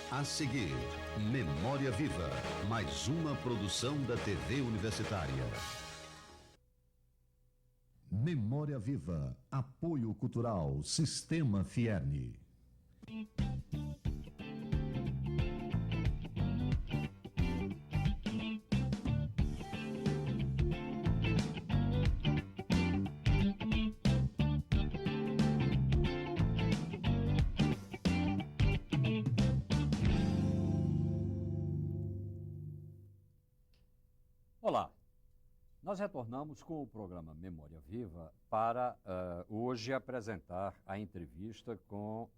A seguir, Memória Viva, mais uma produção da TV Universitária. Memória Viva, apoio cultural, Sistema Fierne. Olá, nós retornamos com o programa Memória Viva para hoje apresentar a entrevista com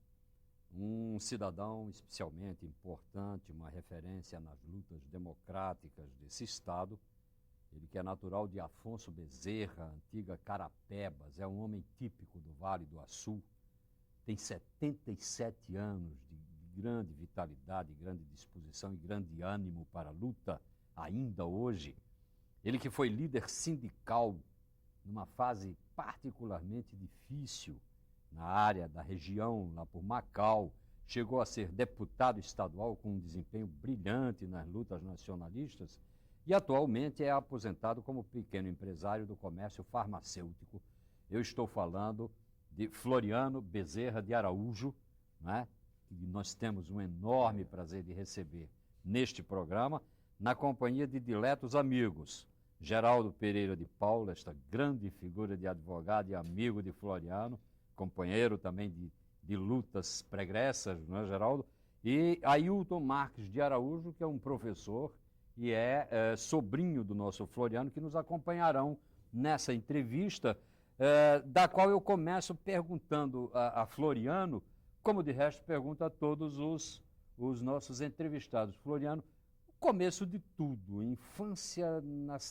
um cidadão especialmente importante, uma referência nas lutas democráticas desse estado. Ele que é natural de Afonso Bezerra, antiga Carapebas, é um homem típico do Vale do Açu, tem 77 anos de grande vitalidade, grande disposição e grande ânimo para a luta ainda hoje. Ele que foi líder sindical numa fase particularmente difícil na área da região, lá por Macau, chegou a ser deputado estadual com um desempenho brilhante nas lutas nacionalistas e atualmente é aposentado como pequeno empresário do comércio farmacêutico. Eu estou falando de Floriano Bezerra de Araújo, né, que nós temos um enorme prazer de receber neste programa, na companhia de diletos amigos, Geraldo Pereira de Paula, esta grande figura de advogado e amigo de Floriano, companheiro também de lutas pregressas, não é, Geraldo? E Ailton Marques de Araújo, que é um professor e é sobrinho do nosso Floriano, que nos acompanharão nessa entrevista, da qual eu começo perguntando a Floriano, como de resto pergunto a todos os nossos entrevistados. Floriano, começo de tudo, infância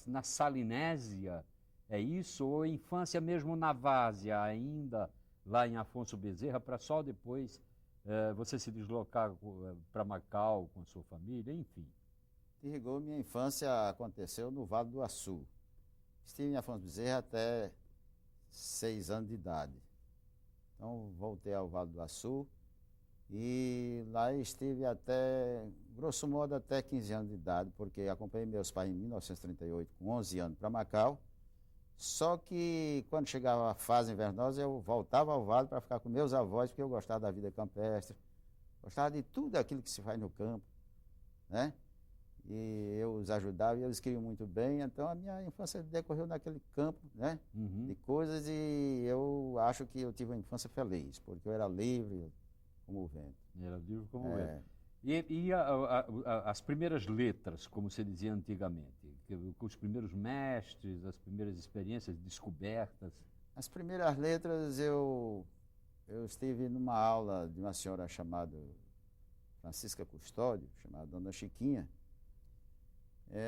na Salinésia, é isso? Ou infância mesmo na Várzea, ainda lá em Afonso Bezerra, para só depois você se deslocar para Macau com a sua família, enfim? De rigor, minha infância aconteceu no Vale do Açu. Estive em Afonso Bezerra até 6 anos de idade. Então, voltei ao Vale do Açu. E lá estive até, grosso modo, até 15 anos de idade, porque acompanhei meus pais em 1938, com 11 anos, para Macau. Só que quando chegava a fase invernosa, eu voltava ao vale para ficar com meus avós, porque eu gostava da vida campestre, gostava de tudo aquilo que se faz no campo, né? E eu os ajudava e eles queriam muito bem, então a minha infância decorreu naquele campo, né? De coisas, e eu acho que eu tive uma infância feliz, porque eu era livre, como o vento. Era livre como o vento. E as primeiras letras, como se dizia antigamente? Os primeiros mestres, as primeiras experiências, descobertas? As primeiras letras eu estive numa aula de uma senhora chamada Francisca Custódio, chamada Dona Chiquinha,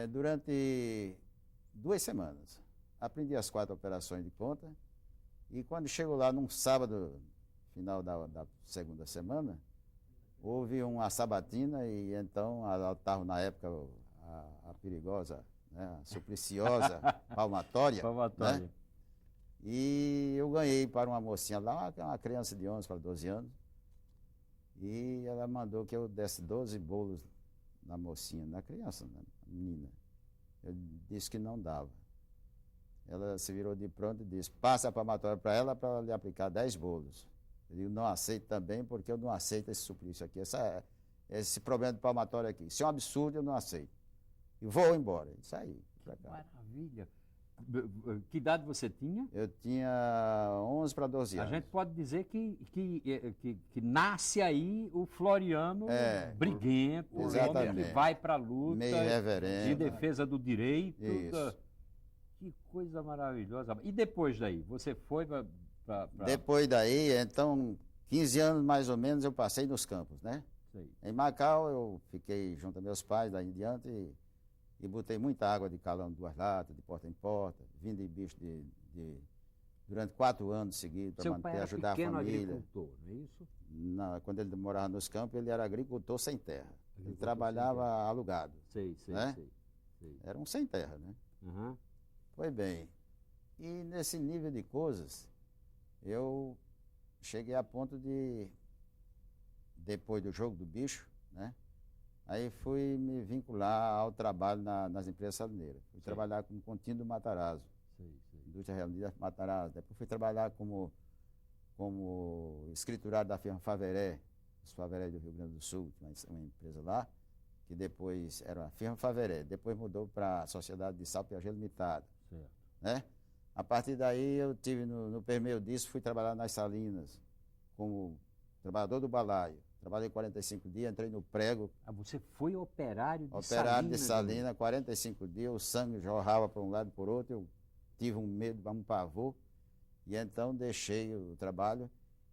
durante 2 semanas. Aprendi as 4 operações de conta e quando chego lá num sábado, final da segunda semana, houve uma sabatina e então ela estava na época a perigosa, né, a supliciosa palmatória. Né? E eu ganhei para uma mocinha lá, uma criança de 11 para 12 anos, e ela mandou que eu desse 12 bolos na mocinha, na criança, na menina. Eu disse que não dava. Ela se virou de pronto e disse: passa a palmatória para ela lhe aplicar 10 bolos. Eu digo: não aceito também, porque eu não aceito esse suplício aqui, esse problema de palmatória aqui. Isso é um absurdo, eu não aceito. E vou embora. E saí para cá. Maravilha. Que idade você tinha? Eu tinha 11 para 12 anos. A gente pode dizer que nasce aí o Floriano briguento, o homem que vai para a luta, meio irreverente, de defesa do direito. Isso. Que coisa maravilhosa. E depois daí? Você foi para... Depois daí, então, 15 anos mais ou menos eu passei nos campos, né? Sei. Em Macau eu fiquei junto a meus pais daí em diante e botei muita água de calão de 2 latas, de porta em porta, vim de bicho durante 4 anos seguidos para manter, ajudar a família. Seu pai era pequeno agricultor, não é isso? Quando ele morava nos campos, ele era agricultor sem terra. Ele trabalhava alugado. Sei. Era um sem terra, né? Uhum. Pois bem, e nesse nível de coisas, eu cheguei a ponto de, depois do jogo do bicho, né? Aí fui me vincular ao trabalho nas empresas salineiras. Fui trabalhar como contínuo do Matarazzo, indústria reunida Matarazzo. Depois fui trabalhar como escriturário da firma Faveré, os Faveré do Rio Grande do Sul, uma empresa lá, que depois era a firma Faveré, depois mudou para a Sociedade de Sal Piaget Limitada, né? A partir daí eu tive, no permeio disso, fui trabalhar nas salinas, como trabalhador do balaio. Trabalhei 45 dias, entrei no prego. Você foi operário de salina? Operário de salina, 45 dias, o sangue jorrava para um lado e para o outro, eu tive um medo, um pavor, e então deixei o trabalho,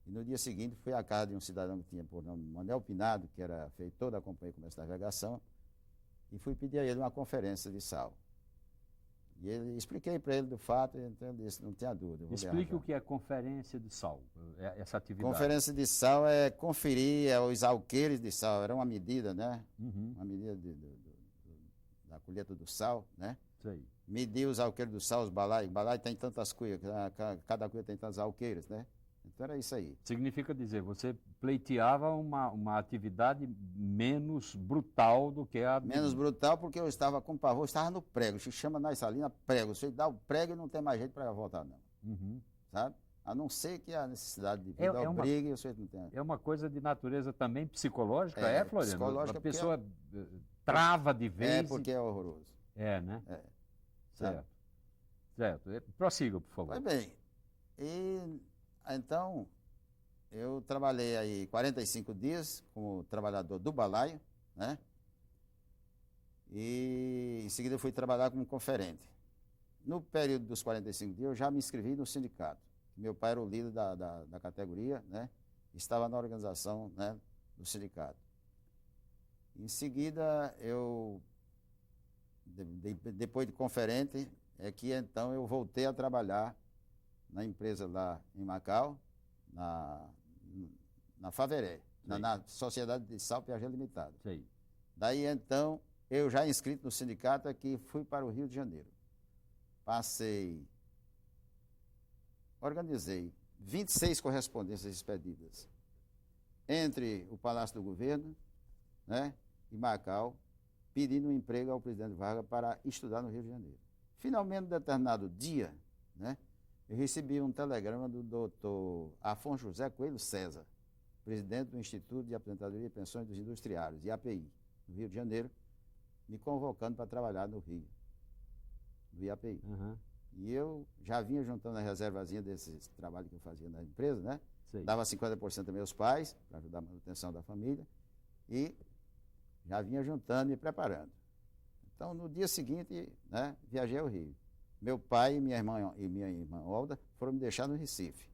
e no dia seguinte fui à casa de um cidadão que tinha por nome Manuel Pinado, que era feitor da Companhia de Comércio da Navegação, e fui pedir a ele uma conferência de sal. E expliquei para ele do fato, então ele disse, não tenha dúvida. Explique o que é conferência de sal, essa atividade. Conferência de sal é conferir os alqueires de sal, era uma medida, né? Uma medida da colheita do sal, né? Sei. Medir os alqueires do sal, os balaios. Balai tem tantas cuias, cada cuia tem tantos alqueires, né? Então era isso aí. Significa dizer, você pleiteava uma atividade menos brutal do que a... Menos brutal porque eu estava com pavor, eu estava no prego, se chama na salina prego. Você dá o prego e não tem mais jeito para voltar, não. Sabe? A não ser que a necessidade de vida obrigue, você não tem. É uma coisa de natureza também psicológica, Floriano? Psicológica. A pessoa trava de vez. É porque é horroroso. É, né? É. Certo. Certo. Prossiga, por favor. Pois bem. E então, eu trabalhei aí 45 dias como trabalhador do balaio, né? E em seguida eu fui trabalhar como conferente. No período dos 45 dias, eu já me inscrevi no sindicato. Meu pai era o líder da categoria, né? Estava na organização, né, do sindicato. Em seguida, depois de conferente, é que então eu voltei a trabalhar na empresa lá em Macau, na Faveré, na Sociedade de Sal Piaget Limitada. Sei. Daí então, eu já inscrito no sindicato aqui, fui para o Rio de Janeiro. Organizei 26 correspondências expedidas entre o Palácio do Governo, né, e Macau, pedindo um emprego ao presidente Vargas para estudar no Rio de Janeiro. Finalmente, em determinado dia, né, eu recebi um telegrama do doutor Afonso José Coelho César, presidente do Instituto de Aposentadoria e Pensões dos Industriários, IAPI, no Rio de Janeiro, me convocando para trabalhar no Rio, no IAPI. E eu já vinha juntando a reservazinha desse trabalho que eu fazia na empresa, né? Sei. Dava 50% a meus pais, para ajudar a manutenção da família, e já vinha juntando e preparando. Então, no dia seguinte, né, viajei ao Rio. Meu pai e minha irmã Olda foram me deixar no Recife,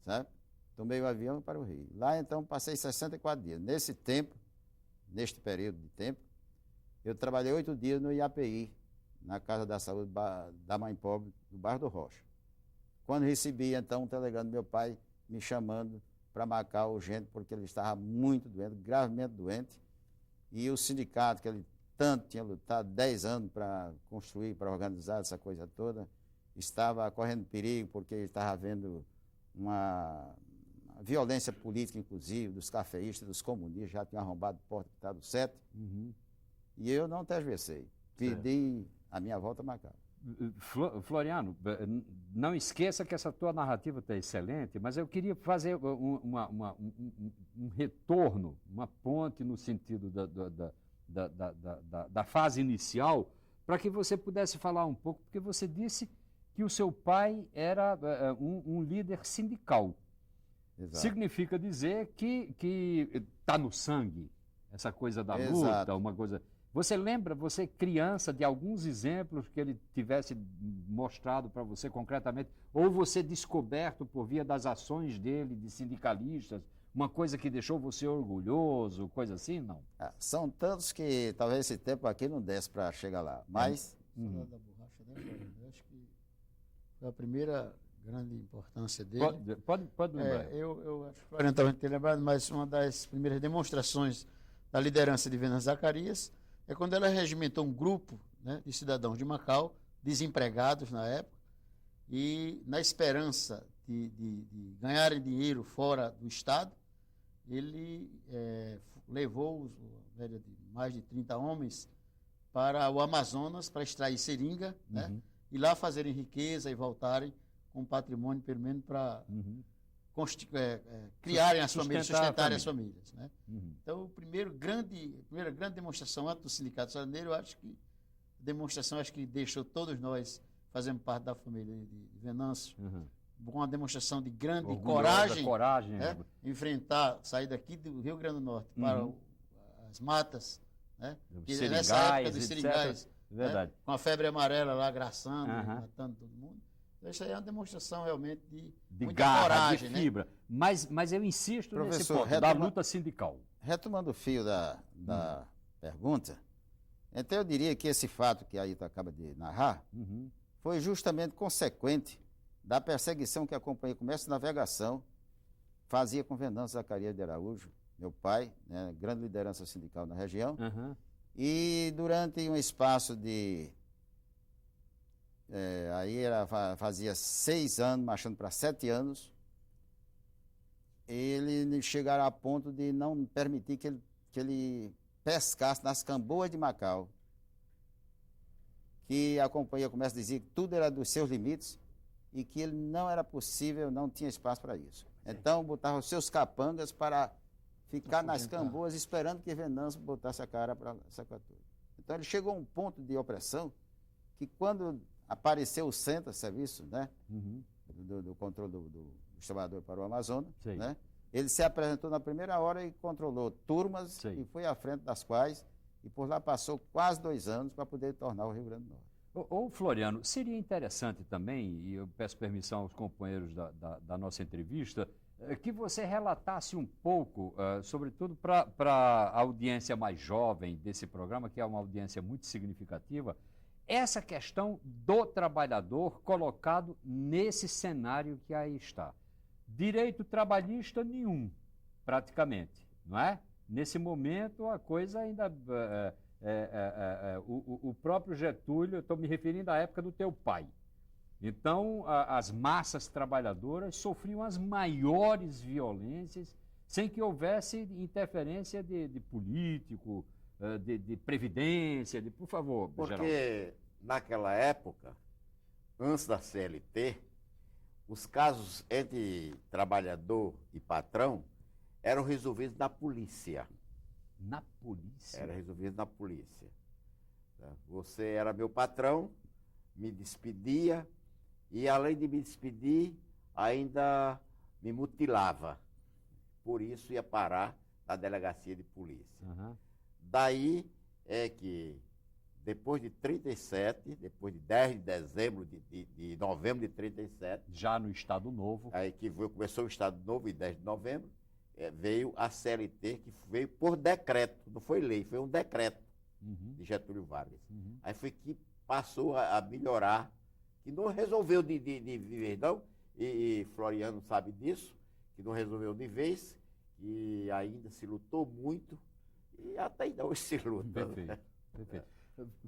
sabe? Tomei o avião para o Rio. Lá, então, passei 64 dias. Neste período de tempo, eu trabalhei 8 dias no IAPI, na Casa da Saúde da Mãe Pobre, do bairro do Rocha. Quando recebi, então, um telegrama do meu pai me chamando para Macau urgente, porque ele estava muito doente, gravemente doente, e o sindicato, que ele tanto tinha lutado 10 anos para construir, para organizar essa coisa toda, estava correndo perigo, porque estava havendo uma violência política, inclusive, dos cafeístas, dos comunistas, já tinham arrombado a porta que estava do 7, e eu não tergiversei, pedi a minha volta a Macau. Floriano, não esqueça que essa tua narrativa está excelente, mas eu queria fazer um retorno, uma ponte no sentido da fase inicial, para que você pudesse falar um pouco, porque você disse que o seu pai era um líder sindical. Exato. Significa dizer que está no sangue, essa coisa da luta, Exato. uma coisa... Você lembra, você criança, de alguns exemplos que ele tivesse mostrado para você concretamente, ou você descoberto por via das ações dele, de sindicalistas, uma coisa que deixou você orgulhoso, coisa assim, não? São tantos que talvez esse tempo aqui não desse para chegar lá, mas... Falar da borracha, né? Eu acho que foi a primeira grande importância dele. Pode lembrar. Eu acho que o Floriano também tem lembrado, mas uma das primeiras demonstrações da liderança de Venâncio Zacarias é quando ela regimentou um grupo, né, de cidadãos de Macau, desempregados na época, e na esperança de ganharem dinheiro fora do Estado, ele levou média de mais de 30 homens para o Amazonas para extrair seringa, né? E lá fazerem riqueza e voltarem com patrimônio, pelo menos para criarem as famílias, sustentarem as famílias, né? Então, a primeira grande demonstração antes do Sindicato Saneiro, eu acho que deixou todos nós fazendo parte da família de Venâncio, uma demonstração de grande coragem, né? Enfrentar, sair daqui do Rio Grande do Norte para as matas, né? Nessa época dos seringais, né? Com a febre amarela lá agraçando, matando todo mundo. Então, isso aí é uma demonstração realmente de muita garra, coragem, de fibra. Né? Mas eu insisto nesse ponto, da luta sindical. Retomando o fio da pergunta, então eu diria que esse fato que a Ailton acaba de narrar foi justamente consequente da perseguição que a Companhia de Comércio e Navegação fazia com Venâncio Zacarias de Araújo, meu pai, né, grande liderança sindical na região, e durante um espaço de... fazia 6 anos, marchando para 7 anos, ele chegaram a ponto de não permitir que ele pescasse nas Camboas de Macau, que a Companhia de Comércio dizia que tudo era dos seus limites e que ele não era possível, não tinha espaço para isso. Então, botava os seus capangas para ficar nas Camboas esperando que Venâncio botasse a cara para essa coisa. Então, ele chegou a um ponto de opressão que quando apareceu o Centro, serviço, né, do controle do trabalhador para o Amazonas, né, ele se apresentou na primeira hora e controlou turmas e foi à frente das quais, e por lá passou quase 2 anos para poder tornar o Rio Grande do Norte. Ô Floriano, seria interessante também, e eu peço permissão aos companheiros da nossa entrevista, que você relatasse um pouco, sobretudo para a audiência mais jovem desse programa, que é uma audiência muito significativa, essa questão do trabalhador colocado nesse cenário que aí está. Direito trabalhista nenhum, praticamente, não é? Nesse momento a coisa ainda... o próprio Getúlio, eu estou me referindo à época do teu pai. Então, as massas trabalhadoras sofriam as maiores violências sem que houvesse interferência de político, de previdência, por favor, Porque Geraldo. Naquela época, antes da CLT, os casos entre trabalhador e patrão eram resolvidos na polícia. Na polícia? Era resolvido na polícia. Você era meu patrão, me despedia e, além de me despedir, ainda me mutilava. Por isso ia parar na delegacia de polícia. Daí é que, depois de 37, depois de 10 de dezembro, de novembro de 37... Já no Estado Novo. Aí que começou o Estado Novo em 10 de novembro, veio a CLT, que veio por decreto, não foi lei, foi um decreto de Getúlio Vargas. Aí foi que passou a melhorar, que não resolveu de vez, não, e Floriano sabe disso, que não resolveu de vez, e ainda se lutou muito, e até ainda hoje se luta. Perfeito.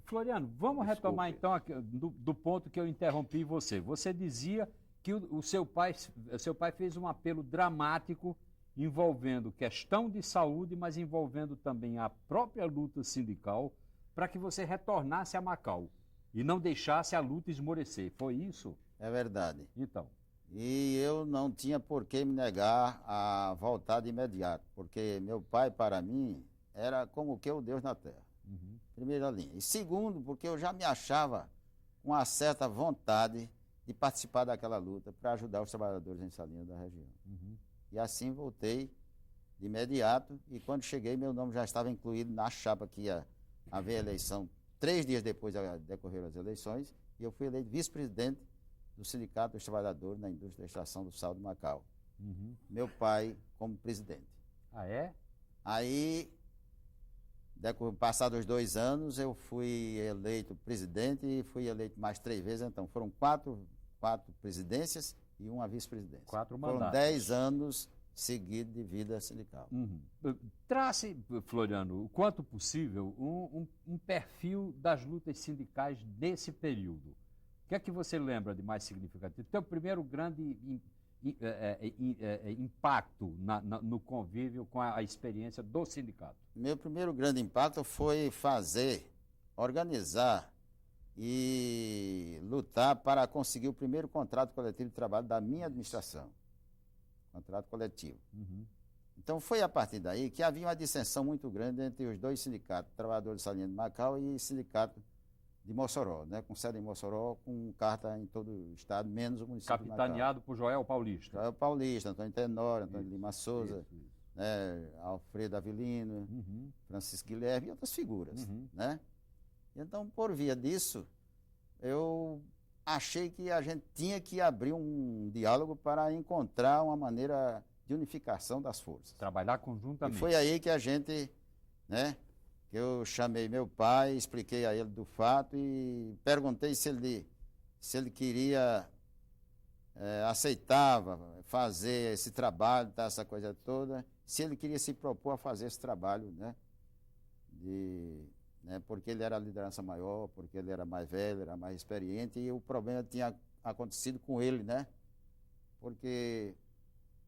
Floriano, vamos retomar então do ponto que eu interrompi você. Você dizia que o seu pai fez um apelo dramático envolvendo questão de saúde, mas envolvendo também a própria luta sindical, para que você retornasse a Macau e não deixasse a luta esmorecer. Foi isso? É verdade. Então. E eu não tinha por que me negar a voltar de imediato, porque meu pai, para mim, era como que o Deus na terra. Primeira linha. E segundo, porque eu já me achava com uma certa vontade de participar daquela luta para ajudar os trabalhadores em Salinas da região. E assim voltei de imediato, e quando cheguei, meu nome já estava incluído na chapa que ia haver eleição 3 dias depois de decorrer as eleições, e eu fui eleito vice-presidente do Sindicato dos Trabalhadores na Indústria da Extração do Sal de Macau. Meu pai como presidente. Ah, é? Aí, passados 2 anos, eu fui eleito presidente e fui eleito mais 3 vezes, então foram 4 presidências e uma vice-presidência. 4 mandatos. Foram 10 anos seguidos de vida sindical. Trace, Floriano, o quanto possível, um perfil das lutas sindicais desse período. O que é que você lembra de mais significativo? Teu primeiro grande impacto no convívio com a experiência do sindicato? Meu primeiro grande impacto foi organizar e lutar para conseguir o primeiro contrato coletivo de trabalho da minha administração. Contrato coletivo. Uhum. Então foi a partir daí que havia uma dissensão muito grande entre os dois sindicatos, Trabalhadores de Salinas de Macau e Sindicato de Mossoró, né, com sede em Mossoró, com carta em todo o estado, menos o município de Macau. Capitaneado por Joel Paulista. Joel Paulista, Antônio Tenório, Antônio Lima Souza, Isso. né, Alfredo Avelino, Uhum. Francisco Guilherme e outras figuras, Uhum. né? Então, por via disso, eu achei que a gente tinha que abrir um diálogo para encontrar uma maneira de unificação das forças. Trabalhar E conjuntamente. foi aí que a gente, né, que eu chamei meu pai, expliquei a ele do fato e perguntei se ele queria, aceitava fazer esse trabalho, tá, essa coisa toda, se ele queria se propor a fazer esse trabalho, né, porque ele era a liderança maior, porque ele era mais velho, era mais experiente, e o problema tinha acontecido com ele, né? Porque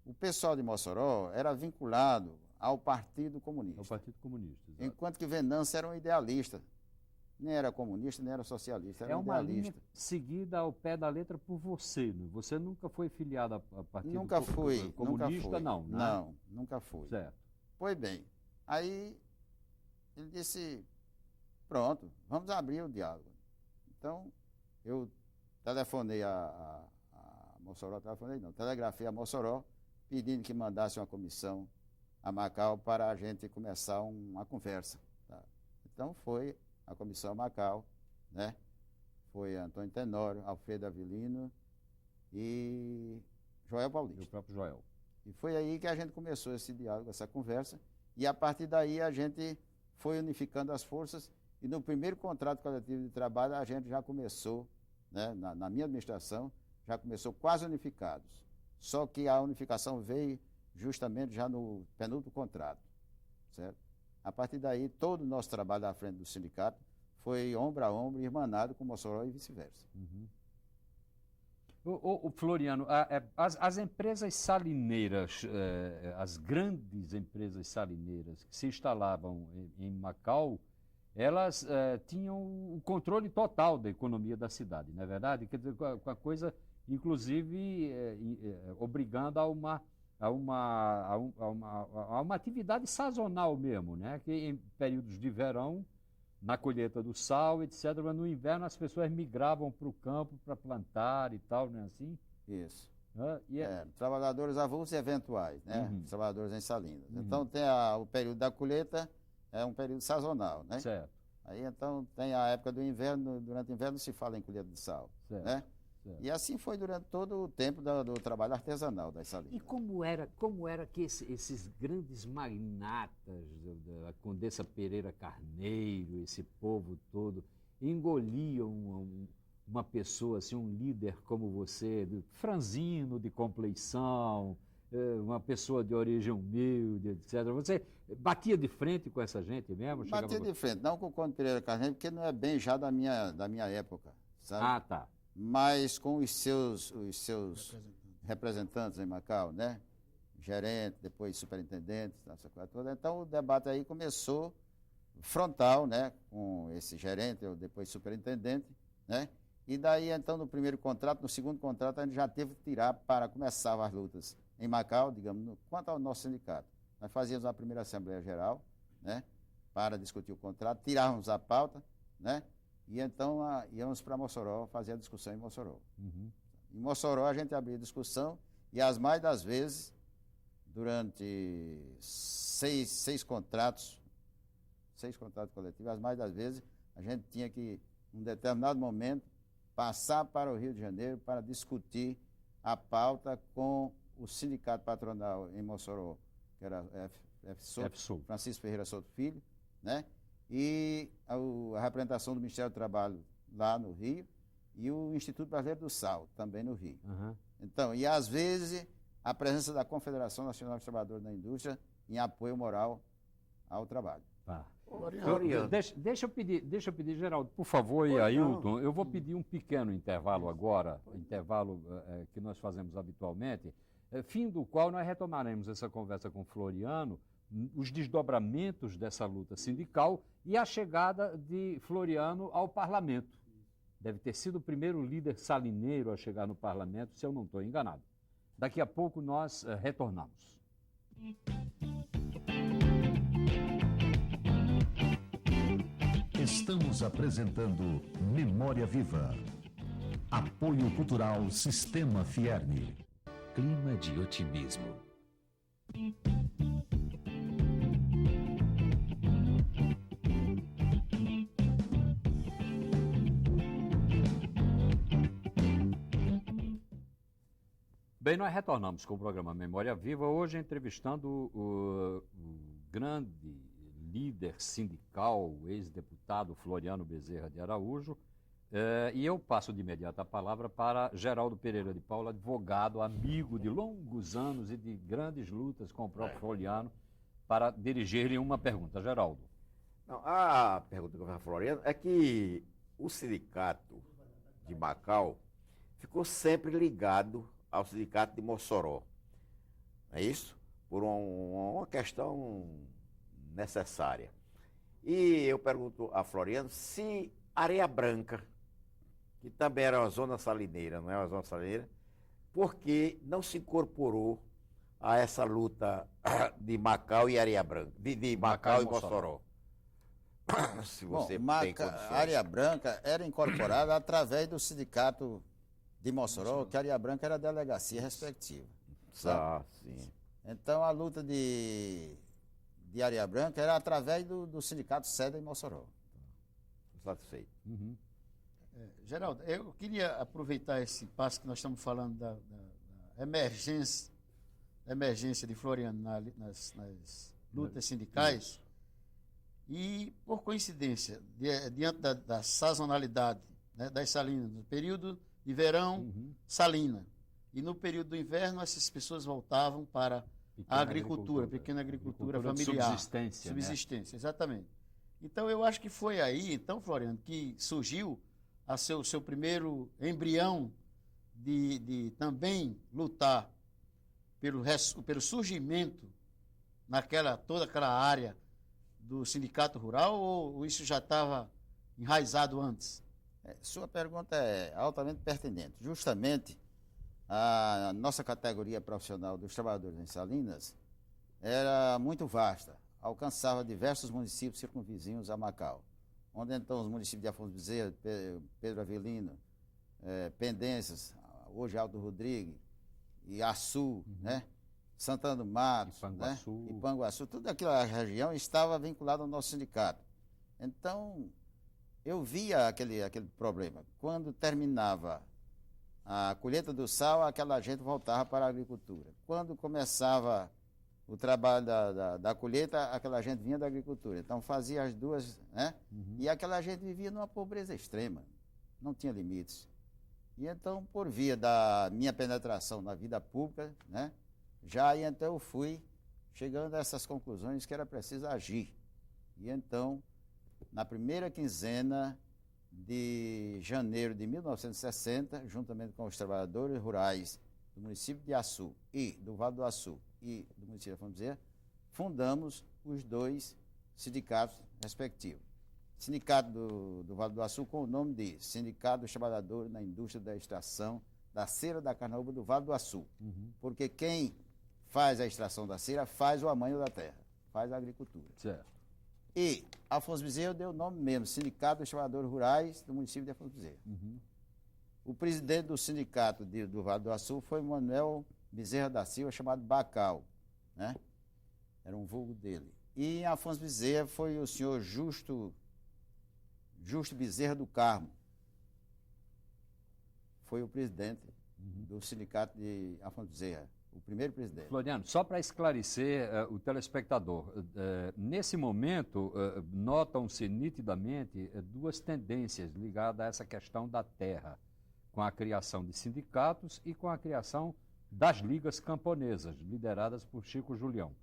o pessoal de Mossoró era vinculado ao Partido Comunista, É o Partido Comunista. Exato. enquanto que Venâncio era um idealista. Nem era comunista, nem era socialista, era É um uma linha idealista. seguida ao pé da letra por você, né? Você nunca foi filiado a Partido Nunca fui, Comunista, nunca fui. não, né? Não, nunca fui. Certo. Pois bem, aí ele disse, pronto, vamos abrir o diálogo. Então, eu telefonei a Mossoró, telegrafei a Mossoró, pedindo que mandasse uma comissão a Macau para a gente começar uma conversa. Tá? Então, foi a comissão a Macau, né? Foi Antônio Tenório, Alfredo Avelino e Joel E o Paulista. próprio Joel. E foi aí que a gente começou esse diálogo, essa conversa, e a partir daí a gente foi unificando as forças, e no primeiro contrato coletivo de trabalho a gente já começou, né, na minha administração, já começou quase unificados. Só que a unificação veio justamente já no penúltimo contrato, certo? A partir daí, todo o nosso trabalho à frente do sindicato foi ombro a ombro, irmanado com Mossoró e vice-versa. Uhum. O Floriano, as empresas salineiras, as grandes empresas salineiras que se instalavam em Macau, elas tinham o controle total da economia da cidade, não é verdade? Quer dizer, com a coisa, inclusive, obrigando a uma atividade sazonal mesmo, né? Que em períodos de verão, na colheita do sal, etc., mas no inverno as pessoas migravam para o campo para plantar e tal, não é assim? Isso. Trabalhadores Trabalhadores avulsos e eventuais, né? Uhum. Trabalhadores em Salinas. Uhum. Então tem o período da colheita, é um período sazonal, né? Certo, Aí então tem a época do inverno, durante o inverno se fala em colheita de sal, certo. né? Certo. E assim foi durante todo o tempo do trabalho artesanal das E salinas. como era que esses grandes magnatas, a Condessa Pereira Carneiro, esse povo todo, engoliam uma pessoa, assim, um líder como você, franzino, de compleição, uma pessoa de origem humilde, etc. Você batia de frente com essa gente mesmo? Batia de frente, não com o Conde Pereira Carneiro, porque não é bem já da minha época, sabe? Ah, tá. Mas com os seus representantes em Macau, né? Gerente, depois superintendente, essa coisa toda. Então o debate aí começou frontal, né? Com esse gerente, ou depois superintendente, né? E daí então no primeiro contrato, no segundo contrato, a gente já teve que tirar para começar as lutas em Macau, digamos, quanto ao nosso sindicato. Nós fazíamos a primeira Assembleia Geral, né? Para discutir o contrato, tirávamos a pauta, né? E então íamos para Mossoró fazer a discussão em Mossoró. Uhum. Em Mossoró a gente abria discussão e as mais das vezes, durante seis contratos coletivos, as mais das vezes a gente tinha que, em um determinado momento, passar para o Rio de Janeiro para discutir a pauta com o sindicato patronal em Mossoró, que era FSOL. Francisco Ferreira Souto Filho, né? E a representação do Ministério do Trabalho lá no Rio e o Instituto Brasileiro do Sal, também no Rio. Uhum. Então, e às vezes a presença da Confederação Nacional dos Trabalhadores da Indústria em apoio moral ao trabalho. Tá. Floriano. Deixa eu pedir, Geraldo, por favor, e Ailton, eu vou pedir um pequeno intervalo agora, intervalo que nós fazemos habitualmente, fim do qual nós retomaremos essa conversa com Floriano, os desdobramentos dessa luta sindical e a chegada de Floriano ao parlamento. Deve ter sido o primeiro líder salineiro a chegar no parlamento, se eu não estou enganado. Daqui a pouco nós retornamos. Estamos apresentando Memória Viva. Apoio Cultural Sistema Fierne. Clima de otimismo. Bem, nós retornamos com o programa Memória Viva, hoje entrevistando o grande líder sindical, o ex-deputado Floriano Bezerra de Araújo, e eu passo de imediato a palavra para Geraldo Pereira de Paula, advogado, amigo de longos anos e de grandes lutas com o próprio Floriano, para dirigir-lhe uma pergunta. Geraldo. Não, a pergunta que eu faço a Floriano é que o sindicato de Macau ficou sempre ligado ao sindicato de Mossoró, não é isso? Por uma questão necessária. E eu pergunto a Floriano se Areia Branca, que também era uma zona salineira, não é uma zona salineira, por que não se incorporou a essa luta de Macau e Areia Branca, de Macau e Mossoró? Se você tem condições. Areia Branca era incorporada através do sindicato de Mossoró, que Areia Branca era a delegacia respectiva. Sim. Então a luta de Areia Branca era através do sindicato sede em Mossoró. Satisfeito. Uhum. Geraldo, eu queria aproveitar esse passo que nós estamos falando da emergência de Floriano nas lutas sindicais, e, por coincidência, diante da sazonalidade, né, das salinas, no período de verão, salina, e no período do inverno essas pessoas voltavam para a agricultura, pequena agricultura familiar. Subsistência, exatamente. Então, eu acho que foi aí, então, Floriano, que surgiu a seu primeiro embrião de também lutar pelo surgimento toda aquela área do sindicato rural, ou isso já estava enraizado antes? Sua pergunta é altamente pertinente. Justamente, a nossa categoria profissional dos trabalhadores em Salinas era muito vasta, alcançava diversos municípios circunvizinhos a Macau, onde então os municípios de Afonso Bezerra, Pedro Avelino, Pendências, hoje Alto Rodrigues, e Açu, né? Santana do Mato, Ipanguaçu, toda aquela região estava vinculada ao nosso sindicato. Então, eu via aquele problema. Quando terminava a colheita do sal, aquela gente voltava para a agricultura. Quando começava o trabalho da colheita, aquela gente vinha da agricultura. Então, fazia as duas, né? E aquela gente vivia numa pobreza extrema, não tinha limites. E então, por via da minha penetração na vida pública, né? Já aí então eu fui chegando a essas conclusões que era preciso agir. E então, na primeira quinzena de janeiro de 1960, juntamente com os trabalhadores rurais do município de Açu e do Vale do Açu e do município de Afonso Bezerra, fundamos os dois sindicatos respectivos. Sindicato do Vale do Açu com o nome de Sindicato dos Trabalhadores na Indústria da Extração da Cera da Carnaúba do Vale do Açu. Porque quem faz a extração da cera faz o amanho da terra, faz a agricultura. Certo. E Afonso Bezerra deu o nome mesmo, Sindicato dos Trabalhadores Rurais do município de Afonso Bezerra. O presidente do sindicato do Vale do Açu foi Manuel Bezerra da Silva, chamado Bacal, né? Era um vulgo dele. E em Afonso Bezerra foi o senhor Justo Bezerra do Carmo. Foi o presidente do sindicato de Afonso Bezerra, o primeiro presidente. Floriano, só para esclarecer o telespectador, nesse momento notam-se nitidamente duas tendências ligadas a essa questão da terra, com a criação de sindicatos e com a criação das ligas camponesas, lideradas por Chico Julião.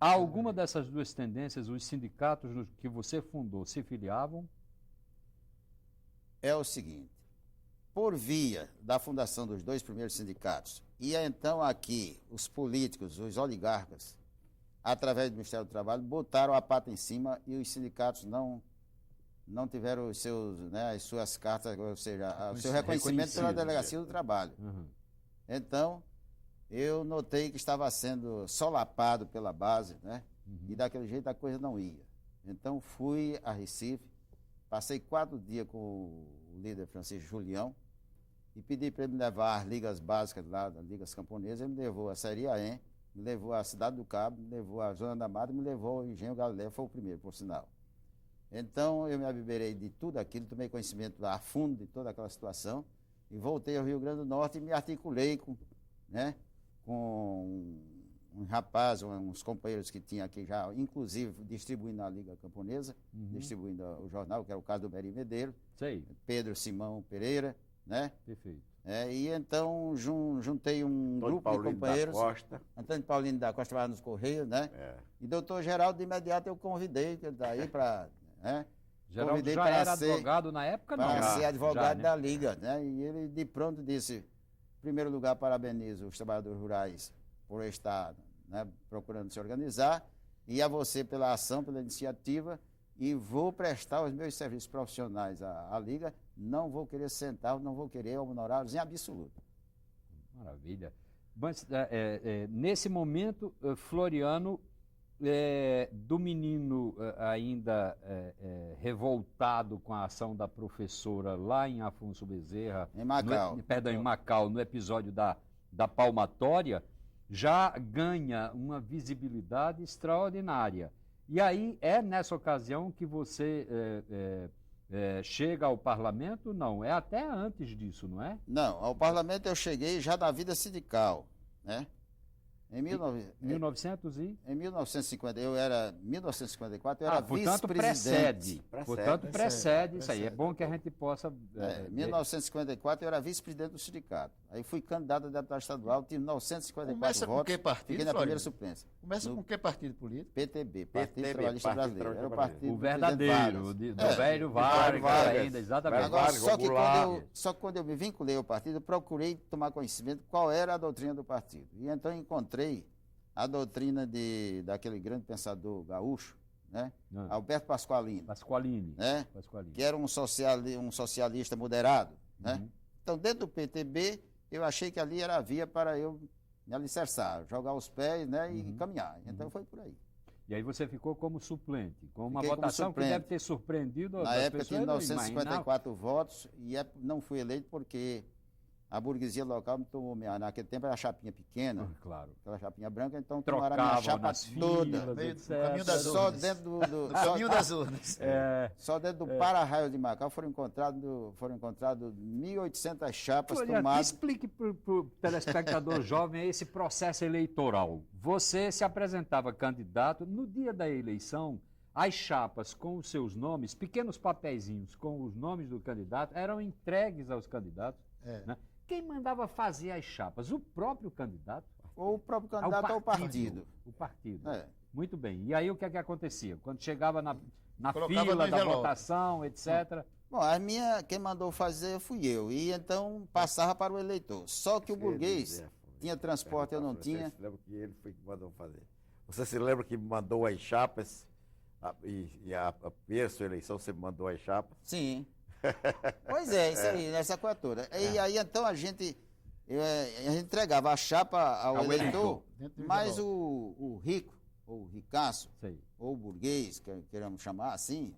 A alguma dessas duas tendências, os sindicatos que você fundou se filiavam? É o seguinte, por via da fundação dos dois primeiros sindicatos, e então aqui os políticos, os oligarcas, através do Ministério do Trabalho, botaram a pata em cima e os sindicatos não tiveram os seus, né, as suas cartas, ou seja, o seu reconhecimento pela Delegacia do Trabalho. Uhum. Então, eu notei que estava sendo solapado pela base, né? E daquele jeito a coisa não ia. Então, fui a Recife, passei 4 dias com o líder Francisco Julião e pedi para ele me levar às ligas básicas lá, das ligas camponesas. Ele me levou a Seriaém, me levou à Cidade do Cabo, me levou à Zona da Mata, me levou ao Engenho Galileu, foi o primeiro, por sinal. Então, eu me abiberei de tudo aquilo, tomei conhecimento a fundo de toda aquela situação e voltei ao Rio Grande do Norte e me articulei com um rapaz, uns companheiros que tinha aqui já, inclusive distribuindo a Liga Camponesa, distribuindo o jornal, que era o caso do Beri Medeiros, Pedro Simão Pereira, né? Perfeito. E então juntei um grupo Paulino de companheiros. Da Costa. Antônio Paulino da Costa trabalhava nos Correios, né? E doutor Geraldo, de imediato, eu convidei daí para. Geraldo já era advogado na época, não? Para ser advogado já, da Liga, né? E ele de pronto disse: em primeiro lugar, parabenizo os trabalhadores rurais por estar, né, procurando se organizar, e a você pela ação, pela iniciativa, e vou prestar os meus serviços profissionais à Liga, não vou querer centavos, não vou querer honorários em absoluto. Maravilha. Mas, nesse momento, Floriano, do menino ainda revoltado com a ação da professora lá em Afonso Bezerra, em Macau, em Macau, no episódio da palmatória, já ganha uma visibilidade extraordinária. E aí é nessa ocasião que você chega ao parlamento? Não, é até antes disso, não é? Não, ao parlamento eu cheguei já na vida sindical, né? Em 1950, eu era 1954, eu era vice-presidente. Portanto, precede isso aí. É bom que a gente possa. Em 1954, eu era vice-presidente do sindicato. Aí fui candidato a deputado estadual, tive 954 Começa votos. Com que partido, fiquei na primeira suplência. Começa com que partido político? PTB, Partido Trabalhista Brasileiro. Era o partido o verdadeiro, do velho Vargas ainda, exatamente. Agora, só que quando eu me vinculei ao partido, eu procurei tomar conhecimento qual era a doutrina do partido. E então encontrei a doutrina daquele grande pensador gaúcho, né? Alberto Pasqualini. Né? Que era um socialista moderado. Né? Então, dentro do PTB, eu achei que ali era a via para eu me alicerçar, jogar os pés, né, e caminhar. Então, foi por aí. E aí você ficou como suplente, com uma votação que deve ter surpreendido na época tinha 954 votos e não fui eleito porque a burguesia local me tomou naquele tempo era a chapinha pequena, claro, aquela chapinha branca, então tomaram a minha chapa toda. Só dentro do caminho das urnas. Só dentro do para-raio de Macau foram encontradas 1.800 chapas tomadas. Explique para o telespectador jovem esse processo eleitoral. Você se apresentava candidato, no dia da eleição, as chapas com os seus nomes, pequenos papeizinhos com os nomes do candidato, eram entregues aos candidatos, né? Quem mandava fazer as chapas? O próprio candidato? Ou o próprio candidato ao partido. O partido. Muito bem. E aí o que é que acontecia? Quando chegava na Colocava fila da votação, etc. Bom, quem mandou fazer fui eu. E então passava para o eleitor. Só que o burguês tinha transporte, eu não tinha. Você se lembra que ele foi que mandou fazer? Você se lembra que mandou as chapas? E a primeira sua eleição você mandou as chapas? Sim. Pois isso aí, nessa coisa toda. E aí então a gente entregava a chapa ao eleitor, mas o rico, ou o ricaço, ou o burguês, que queremos chamar assim,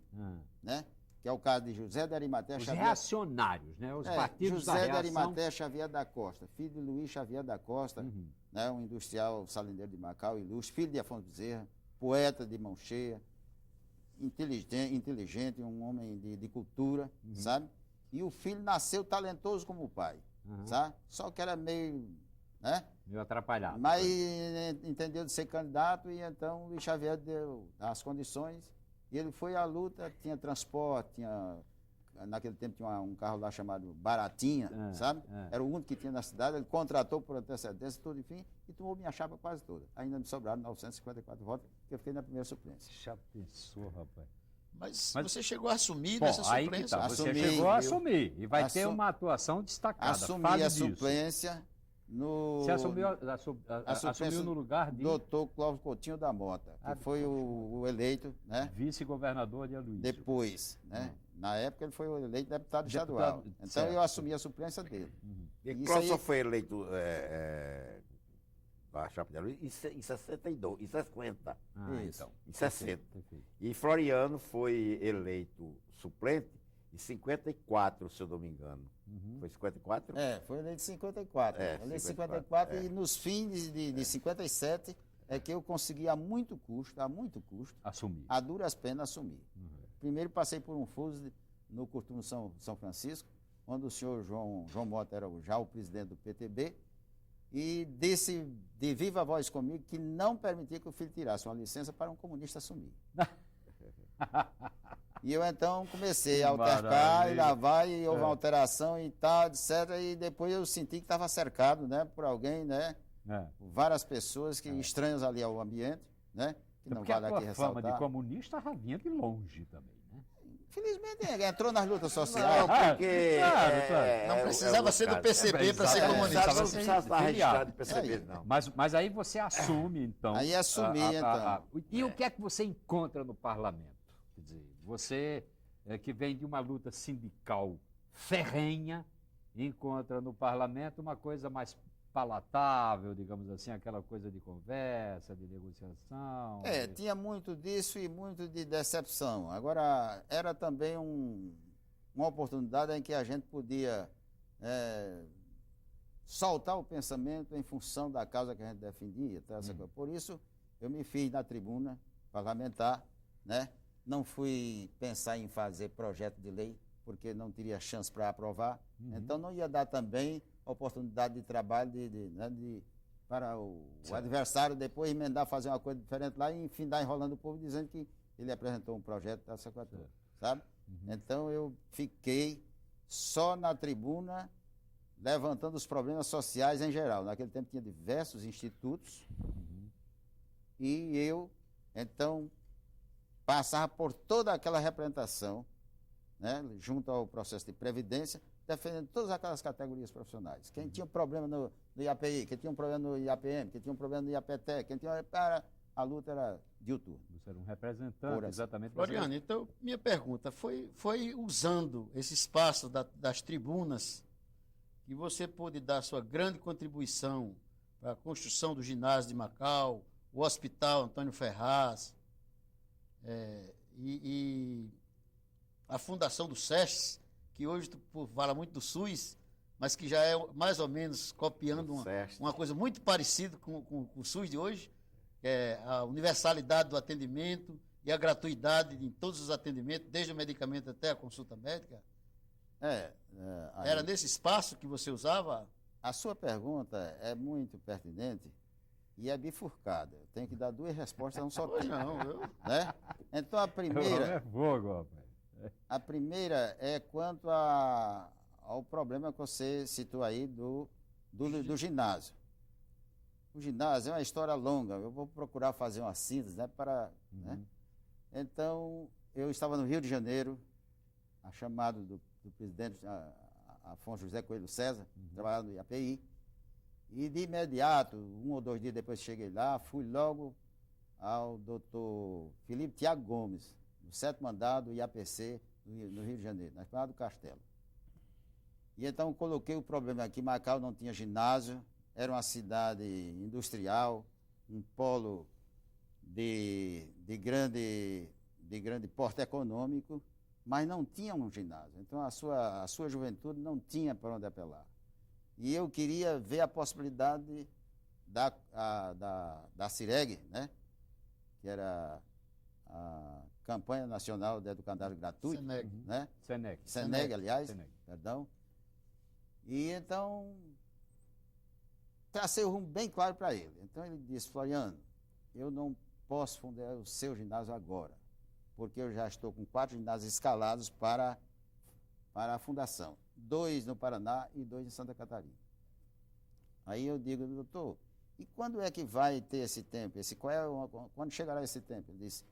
né? Que é o caso de José de Arimateia Xavier. Os reacionários, né? Os partidos José de Arimateia Xavier da Costa, filho de Luiz Xavier da Costa, né? Um industrial salineiro de Macau, ilustre, filho de Afonso Bezerra, poeta de mão cheia, inteligente, um homem de cultura, sabe? E o filho nasceu talentoso como o pai, sabe? Só que era meio, né? Meio atrapalhado. Mas entendeu de ser candidato e então o Luiz Xavier deu as condições e ele foi à luta, tinha transporte, tinha naquele tempo tinha um carro lá chamado Baratinha, sabe? Era o único que tinha na cidade, ele contratou por antecedência, tudo, enfim, e tomou minha chapa quase toda. Ainda me sobraram 954 votos, que eu fiquei na primeira suplência. Já pensou, rapaz? Mas você chegou a assumir Bom, nessa aí que suplência? tá, você Assumi, chegou a viu? assumir e vai ter uma atuação destacada. Assumi Fale a disso. suplência no... Você assumiu, assumiu no lugar de doutor Clóvis Coutinho da Mota, que foi o eleito, né? vice-governador de Aloysio. Depois, né? Na época ele foi o eleito deputado estadual. Então certo. eu assumi a suplência dele. E Isso Clóvis só aí- foi eleito a chapa de Aloysio em 62, em 50, Isso. Então. em 60. Perfeito. E Floriano foi eleito suplente em 54, se eu não me engano. Foi 54? Foi eleito em 54. Eleito em 54 e nos fins de 57 é que eu consegui a muito custo, Assumir. a duras penas assumir. Primeiro passei por um fuso no Coturno São Francisco, onde o senhor João Mota era já o presidente do PTB, e disse de viva voz comigo que não permitia que o filho tirasse uma licença para um comunista assumir. E eu então comecei a altercar, Maravilha. e lá vai, e houve uma alteração e tal, etc. E depois eu senti que estava cercado, né, por alguém, né, várias pessoas que estranhas ali ao ambiente, né, que não Porque vale a tua aqui fama de ressaltar. comunista já vinha de longe também, né? Infelizmente entrou nas lutas Não, sociais. porque... Claro. Não precisava ser do PCB para ser exatamente. comunista. Não precisava estar filiado. registrado de PCB, não. Mas aí você assume, então. Aí assumi, então. E o que é que você encontra no parlamento? Quer dizer, você que vem de uma luta sindical ferrenha, encontra no parlamento uma coisa mais palatável, digamos assim, aquela coisa de conversa, de negociação. Tinha muito disso e muito de decepção. Agora, era também uma oportunidade em que a gente podia soltar o pensamento em função da causa que a gente defendia. Tá? Por isso, eu me fiz na tribuna parlamentar, né? Não fui pensar em fazer projeto de lei, porque não teria chance para aprovar. Então, não ia dar também oportunidade de trabalho para o adversário depois emendar, fazer uma coisa diferente lá e enfim, dar enrolando o povo dizendo que ele apresentou um projeto da Secretaria, sabe? Então eu fiquei só na tribuna levantando os problemas sociais em geral. Naquele tempo tinha diversos institutos e eu, então, passava por toda aquela representação, né, junto ao processo de previdência, defendendo todas aquelas categorias profissionais. Quem tinha um problema no IAPI, quem tinha um problema no IAPM, quem tinha um problema no IAPTEC, quem tinha... A luta era diuturna. Você era um representante, exatamente. Floriano, então, minha pergunta, foi usando esse espaço das tribunas que você pôde dar sua grande contribuição para a construção do ginásio de Macau, o Hospital Antônio Ferraz, e a fundação do SESC, que hoje tu fala muito do SUS, mas que já é mais ou menos copiando uma coisa muito parecida com o SUS de hoje, que é a universalidade do atendimento e a gratuidade em todos os atendimentos, desde o medicamento até a consulta médica. Era nesse espaço que você usava? A sua pergunta é muito pertinente e é bifurcada. Eu tenho que dar duas respostas a um só tempo. Né? Então a primeira... A primeira é quanto ao problema que você citou aí do ginásio. O ginásio é uma história longa, eu vou procurar fazer uma síntese, né, né? Então, eu estava no Rio de Janeiro, a chamado do presidente Afonso José Coelho César, trabalhando no IAPI, e de imediato, 1 ou 2 dias depois que cheguei lá, fui logo ao doutor Felipe Tiago Gomes, no 7º andar do IAPC, no Rio de Janeiro, na Esplanada do Castelo. E então coloquei o problema aqui, Macau não tinha ginásio, era uma cidade industrial, um polo de grande porte econômico, mas não tinha um ginásio. Então a sua juventude não tinha para onde apelar. E eu queria ver a possibilidade da CIREG, né? Que era a Campanha Nacional de Educandário Gratuito, né? Seneg, aliás, perdão. E então tracei o rumo bem claro para ele. Então ele disse: Floriano, eu não posso fundar o seu ginásio agora, porque eu já estou com 4 ginásios escalados para para a fundação. 2 no Paraná e 2 em Santa Catarina. Aí eu digo, doutor, e quando é que vai ter esse tempo? Quando chegará esse tempo? Ele disse,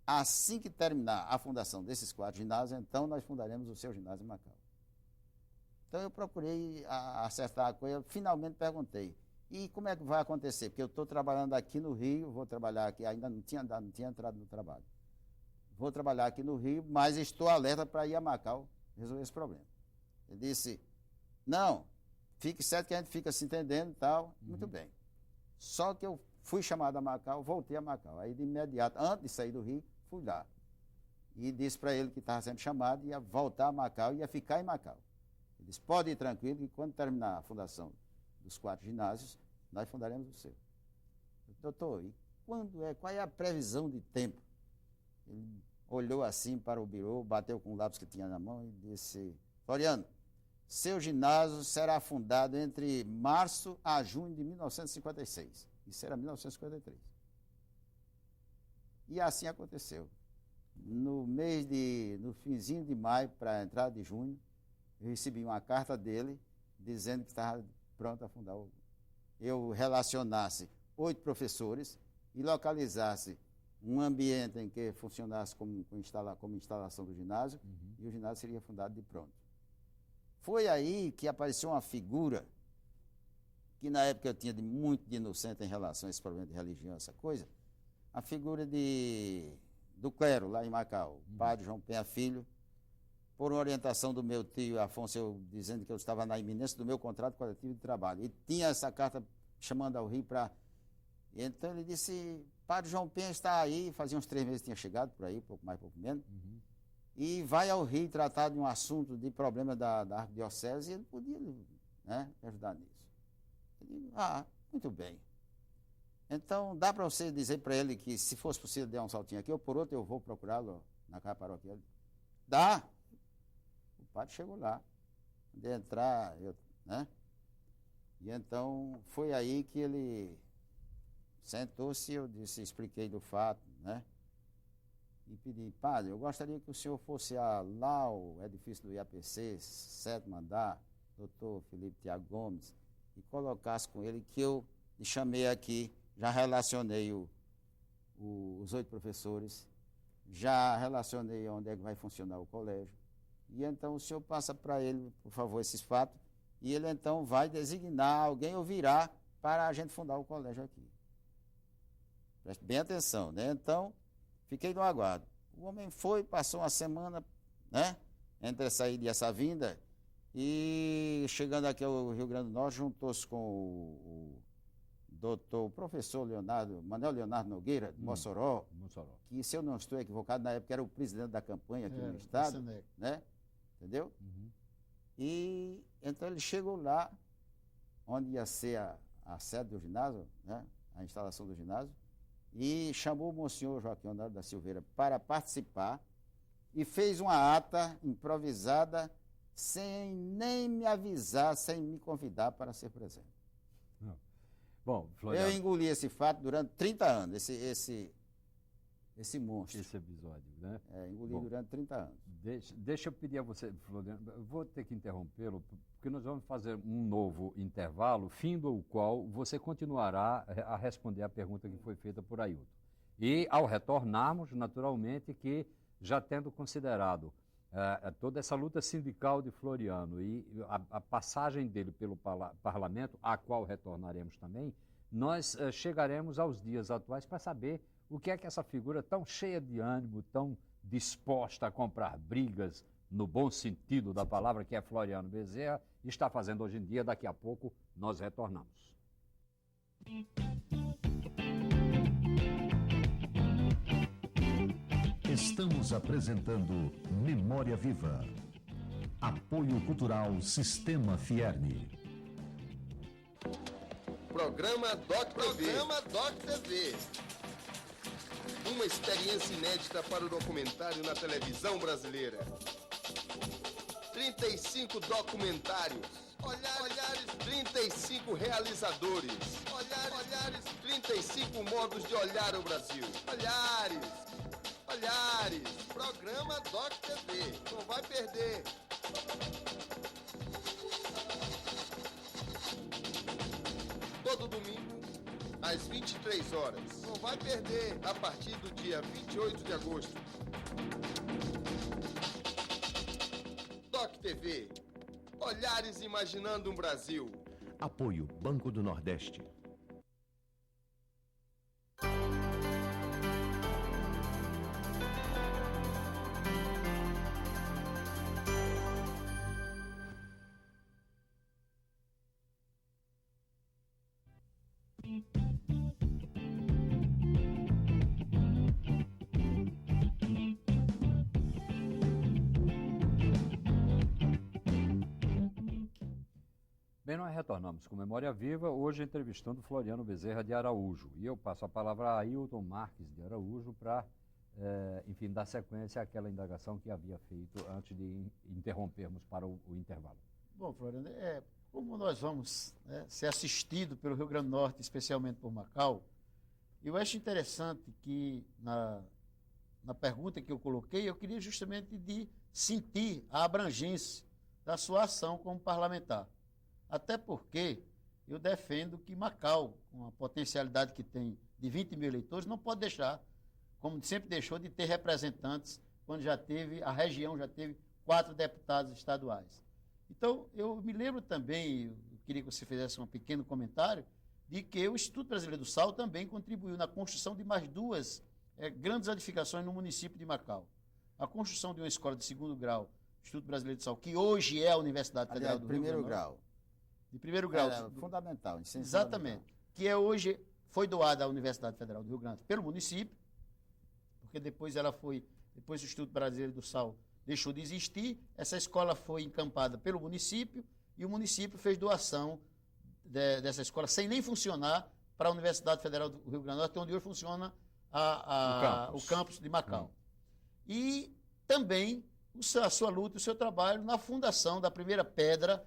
assim que terminar a fundação desses 4 ginásios, então nós fundaremos o seu ginásio em Macau. Então eu procurei acertar a coisa, finalmente perguntei, e como é que vai acontecer? Porque eu estou trabalhando aqui no Rio, vou trabalhar aqui, ainda não tinha entrado no trabalho. Vou trabalhar aqui no Rio, mas estou alerta para ir a Macau resolver esse problema. Ele disse, não, fique certo que a gente fica se entendendo e tal, muito bem. Só que eu fui chamado a Macau, voltei a Macau. Aí de imediato, antes de sair do Rio, fui lá. E disse para ele que estava sendo chamado, ia voltar a Macau, ia ficar em Macau. Ele disse, pode ir tranquilo, que quando terminar a fundação dos 4 ginásios, nós fundaremos o seu. Eu, doutor, e qual é a previsão de tempo? Ele olhou assim para o birô, bateu com o lápis que tinha na mão e disse, Floriano, seu ginásio será fundado entre março a junho de 1956. Isso era 1953. E assim aconteceu. No finzinho de maio, para a entrada de junho, eu recebi uma carta dele dizendo que estava pronto a fundar eu relacionasse 8 professores e localizasse um ambiente em que funcionasse como instalação do ginásio, e o ginásio seria fundado de pronto. Foi aí que apareceu uma figura que na época eu tinha muito de inocente em relação a esse problema de religião, essa coisa, a figura do clero lá em Macau, o padre João Penha Filho, por uma orientação do meu tio Afonso, dizendo que eu estava na iminência do meu contrato coletivo de trabalho. E tinha essa carta chamando ao Rio para... Então ele disse, padre João Penha está aí, fazia uns 3 meses que tinha chegado por aí, pouco mais, pouco menos, e vai ao Rio tratar de um assunto de problema da arquidiocese, e ele podia, né, ajudar nisso. Eu digo, muito bem. Então, dá para você dizer para ele que, se fosse possível, dar um saltinho aqui, ou por outro, eu vou procurá-lo na casa paroquial? Dá. O padre chegou lá. De entrar, né? E então, foi aí que ele sentou-se, eu expliquei do fato, né? E pedi, padre, eu gostaria que o senhor fosse lá ao edifício do IAPC, 7º andar, doutor Felipe Tiago Gomes, e colocasse com ele que eu lhe chamei aqui, já relacionei os 8 professores, já relacionei onde é que vai funcionar o colégio, e então o senhor passa para ele, por favor, esses fatos, e ele então vai designar alguém ou virá para a gente fundar o colégio aqui. Preste bem atenção, né? Então, fiquei no aguardo. O homem foi, passou uma semana, né? Entre essa ida e essa vinda, e chegando aqui ao Rio Grande do Norte, juntou-se com o professor Manuel Leonardo Nogueira, de Mossoró, que, se eu não estou equivocado, na época era o presidente da campanha aqui no estado, né? Entendeu? E então ele chegou lá, onde ia ser a sede do ginásio, né? A instalação do ginásio, e chamou o monsenhor Joaquim Honório da Silveira para participar e fez uma ata improvisada sem nem me avisar, sem me convidar para ser presente. Bom, Floriano, eu engoli esse fato durante 30 anos, esse monstro. esse episódio, né? Engoli durante 30 anos. Deixa eu pedir a você, Floriano, eu vou ter que interrompê-lo, porque nós vamos fazer um novo intervalo, fim do qual você continuará a responder a pergunta que foi feita por Ailton. E, ao retornarmos, naturalmente, que já tendo considerado toda essa luta sindical de Floriano e a passagem dele pelo parlamento, a qual retornaremos também, nós chegaremos aos dias atuais para saber o que é que essa figura tão cheia de ânimo, tão disposta a comprar brigas, no bom sentido da palavra, que é Floriano Bezerra, está fazendo hoje em dia. Daqui a pouco nós retornamos. Estamos apresentando Memória Viva. Apoio Cultural Sistema Fierne. Programa Doc TV. Uma experiência inédita para o documentário na televisão brasileira. 35 documentários. Olhares, 35 realizadores. Olhares, 35 modos de olhar o Brasil. Olhares. Programa Doc TV. Não vai perder. Todo domingo, às 23 horas. Não vai perder a partir do dia 28 de agosto. DOC TV. Olhares imaginando um Brasil. Apoio Banco do Nordeste. Bem, nós retornamos com Memória Viva, hoje entrevistando Floriano Bezerra de Araújo. E eu passo a palavra a Ailton Marques de Araújo para, enfim, dar sequência àquela indagação que havia feito antes de interrompermos para o intervalo. Bom, Floriano, como nós vamos ser assistidos pelo Rio Grande do Norte, especialmente por Macau, eu acho interessante que na pergunta que eu coloquei, eu queria justamente de sentir a abrangência da sua ação como parlamentar. Até porque eu defendo que Macau, com a potencialidade que tem de 20 mil eleitores, não pode deixar, como sempre deixou, de ter representantes, quando a região já teve 4 deputados estaduais. Então, eu me lembro também, eu queria que você fizesse um pequeno comentário, de que o Instituto Brasileiro do Sal também contribuiu na construção de mais 2 grandes edificações no município de Macau. A construção de uma escola de 2º grau, Instituto Brasileiro do Sal, que hoje é a Universidade Federal do Rio Grande do Norte. Grau. De 1º grau. Fundamental. Exatamente. Fundamental. Que hoje foi doada à Universidade Federal do Rio Grande pelo município, porque depois o Instituto Brasileiro do Sal deixou de existir, essa escola foi encampada pelo município e o município fez doação dessa escola sem nem funcionar para a Universidade Federal do Rio Grande do Norte, onde hoje funciona o campus de Macau. E também a sua luta, o seu trabalho na fundação da primeira pedra,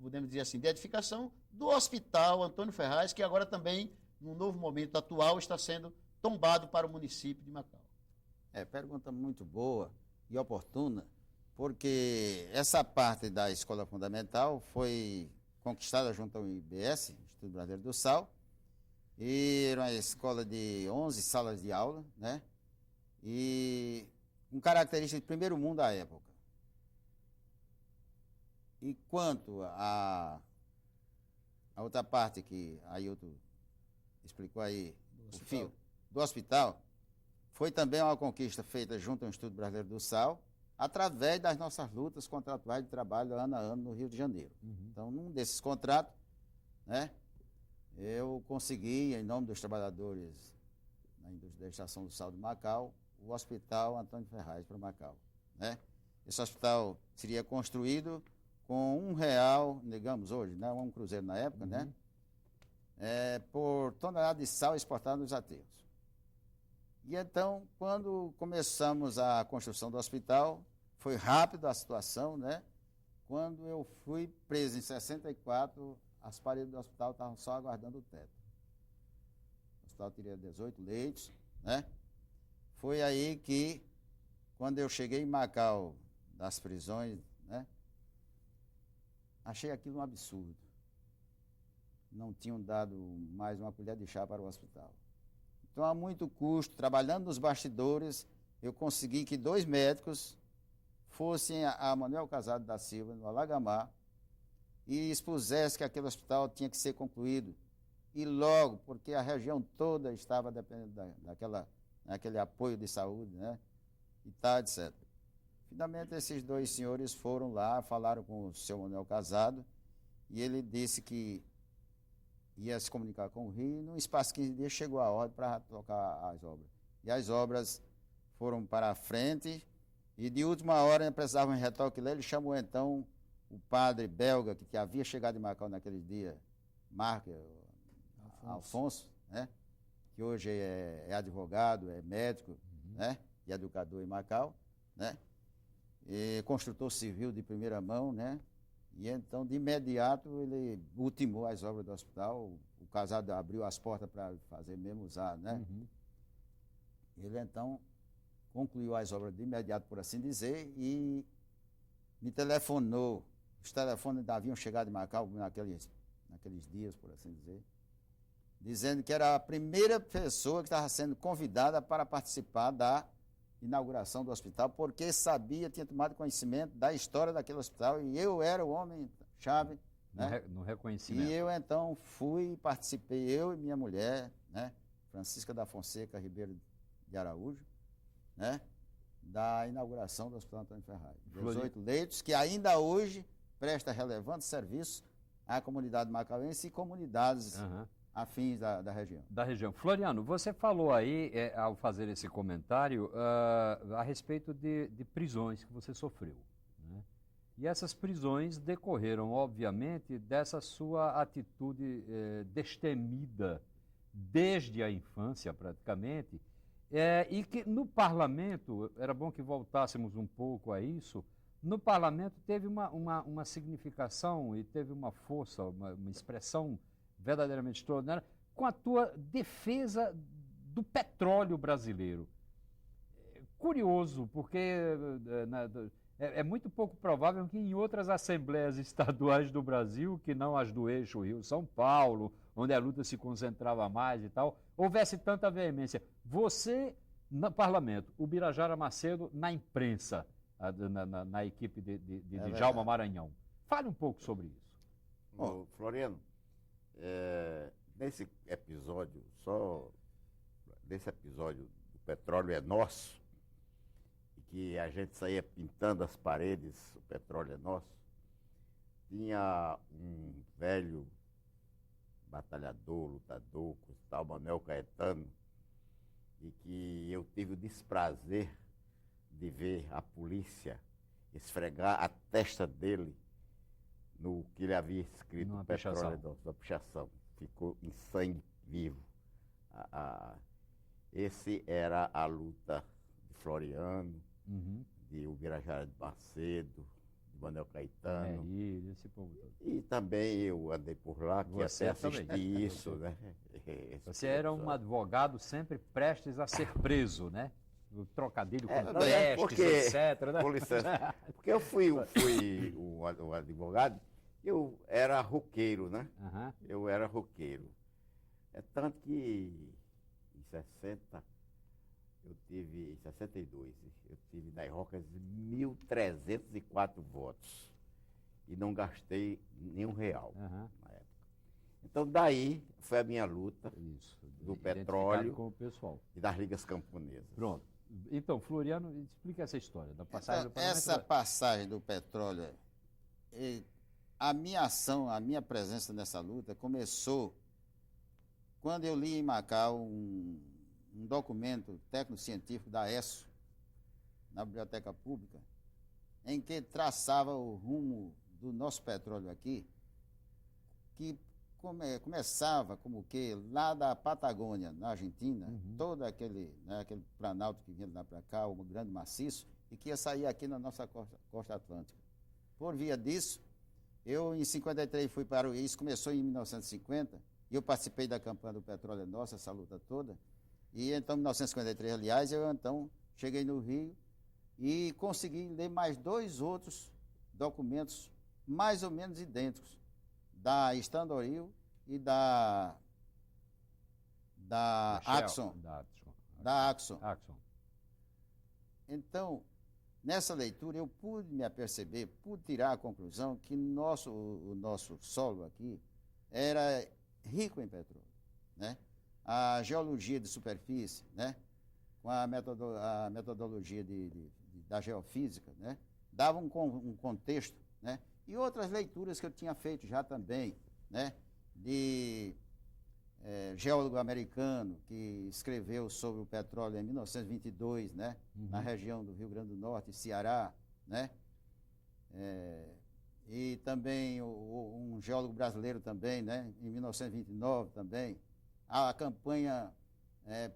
podemos dizer assim, de edificação do Hospital Antônio Ferraz, que agora também, num novo momento atual, está sendo tombado para o município de Macau. Pergunta muito boa e oportuna, porque essa parte da escola fundamental foi conquistada junto ao IBS, Instituto Brasileiro do Sal, e era uma escola de 11 salas de aula, e com características de primeiro mundo à época. E quanto à outra parte que a Ailton explicou aí, o fio do hospital, foi também uma conquista feita junto ao Instituto Brasileiro do Sal, através das nossas lutas contratuais de trabalho ano a ano no Rio de Janeiro. Então, num desses contratos, eu consegui, em nome dos trabalhadores da indústria da Extração do Sal de Macau, o Hospital Antônio Ferraz para Macau. Esse hospital seria construído com R$1, digamos hoje, um cruzeiro na época, por tonelada de sal exportado nos aterros. E então, quando começamos a construção do hospital, foi rápido a situação, Quando eu fui preso em 64, as paredes do hospital estavam só aguardando o teto. O hospital teria 18 leitos, Foi aí que, quando eu cheguei em Macau, das prisões, achei aquilo um absurdo. Não tinham dado mais uma colher de chá para o hospital. Então, a muito custo, trabalhando nos bastidores, eu consegui que 2 médicos fossem a Manuel Casado da Silva, no Alagamar, e expusessem que aquele hospital tinha que ser concluído. E logo, porque a região toda estava dependendo daquele apoio de saúde, e tal, etc. Finalmente, esses 2 senhores foram lá, falaram com o seu Manuel Casado, e ele disse que ia se comunicar com o Rio, e num espaço de 15 dias chegou a ordem para tocar as obras. E as obras foram para a frente, e de última hora precisavam de retoque lá, ele chamou então o padre belga, que havia chegado em Macau naquele dia, Alfonso, que hoje é advogado, é médico, e educador em Macau, e construtor civil de primeira mão, E então, de imediato, ele ultimou as obras do hospital, o Casado abriu as portas para fazer mesmo usar, Ele, então, concluiu as obras de imediato, por assim dizer, e me telefonou, os telefones ainda haviam chegado de Macau naqueles dias, por assim dizer, dizendo que era a primeira pessoa que estava sendo convidada para participar da inauguração do hospital, porque tinha tomado conhecimento da história daquele hospital, e eu era o homem-chave, né? No reconhecimento. E eu então fui e participei, eu e minha mulher, né? Francisca da Fonseca Ribeiro de Araújo, né? Da inauguração do Hospital Antônio Ferraz. 18 leitos, que ainda hoje presta relevante serviço à comunidade macauense e comunidades afins da região. Da região. Floriano, você falou aí, ao fazer esse comentário, a respeito de prisões que você sofreu, né? E essas prisões decorreram, obviamente, dessa sua atitude destemida desde a infância, praticamente, e que no parlamento, era bom que voltássemos um pouco a isso, no parlamento teve uma significação e teve uma força, uma expressão verdadeiramente extraordinária, com a tua defesa do petróleo brasileiro. Curioso, porque é muito pouco provável que em outras assembleias estaduais do Brasil, que não as do eixo Rio-São Paulo, onde a luta se concentrava mais e tal, houvesse tanta veemência. Você, no parlamento, o Birajara Macedo na imprensa, na equipe de Djalma Maranhão. Fale um pouco sobre isso. Ô, Floriano, nesse episódio do Petróleo é Nosso, e que a gente saía pintando as paredes, o petróleo é nosso, tinha um velho batalhador, lutador, tal Manuel Caetano, e que eu tive o desprazer de ver a polícia esfregar a testa dele no que ele havia escrito, Numa petróleo pichação. da pichação. Ficou em sangue vivo. Esse era a luta de Floriano, de Ubirajara de Macedo, de Manuel Caetano. Esse povo todo. E também eu andei por lá, que Você até assisti também. isso, né? Você era um advogado sempre prestes a ser preso, né? O trocadilho com não, prestes, porque, etc. Né? com licença, porque eu fui o advogado, eu era roqueiro, né? Eu era roqueiro. É tanto que em 62, eu tive nas Rocas 1.304 votos e não gastei nenhum real na época. Então daí foi a minha luta do petróleo com o pessoal. e das ligas camponesas. Pronto. Então, Floriano, explica essa história da passagem do parlamento. Essa passagem do petróleo, a minha ação, a minha presença nessa luta começou quando eu li em Macau um documento técnico-científico da ESSO, na Biblioteca Pública, em que traçava o rumo do nosso petróleo aqui, que começava como que lá da Patagônia, na Argentina, todo aquele planalto que vinha lá para cá, um grande maciço, e que ia sair aqui na nossa costa atlântica. Por via disso, eu em 53 fui para isso começou em 1950, e eu participei da campanha do Petróleo é Nosso, essa luta toda, e então em 1953, aliás, eu então cheguei no Rio e consegui ler mais 2 outros documentos mais ou menos idênticos, da Standard e da Axon. Axon. Então, nessa leitura, eu pude me aperceber, pude tirar a conclusão que o nosso solo aqui era rico em petróleo, né? A geologia de superfície, né? Com a metodologia da geofísica, né? Dava um contexto, né? E outras leituras que eu tinha feito já também, né? De geólogo americano que escreveu sobre o petróleo em 1922, né? Na região do Rio Grande do Norte, Ceará, né? E também um geólogo brasileiro também, né? Em 1929 também. A campanha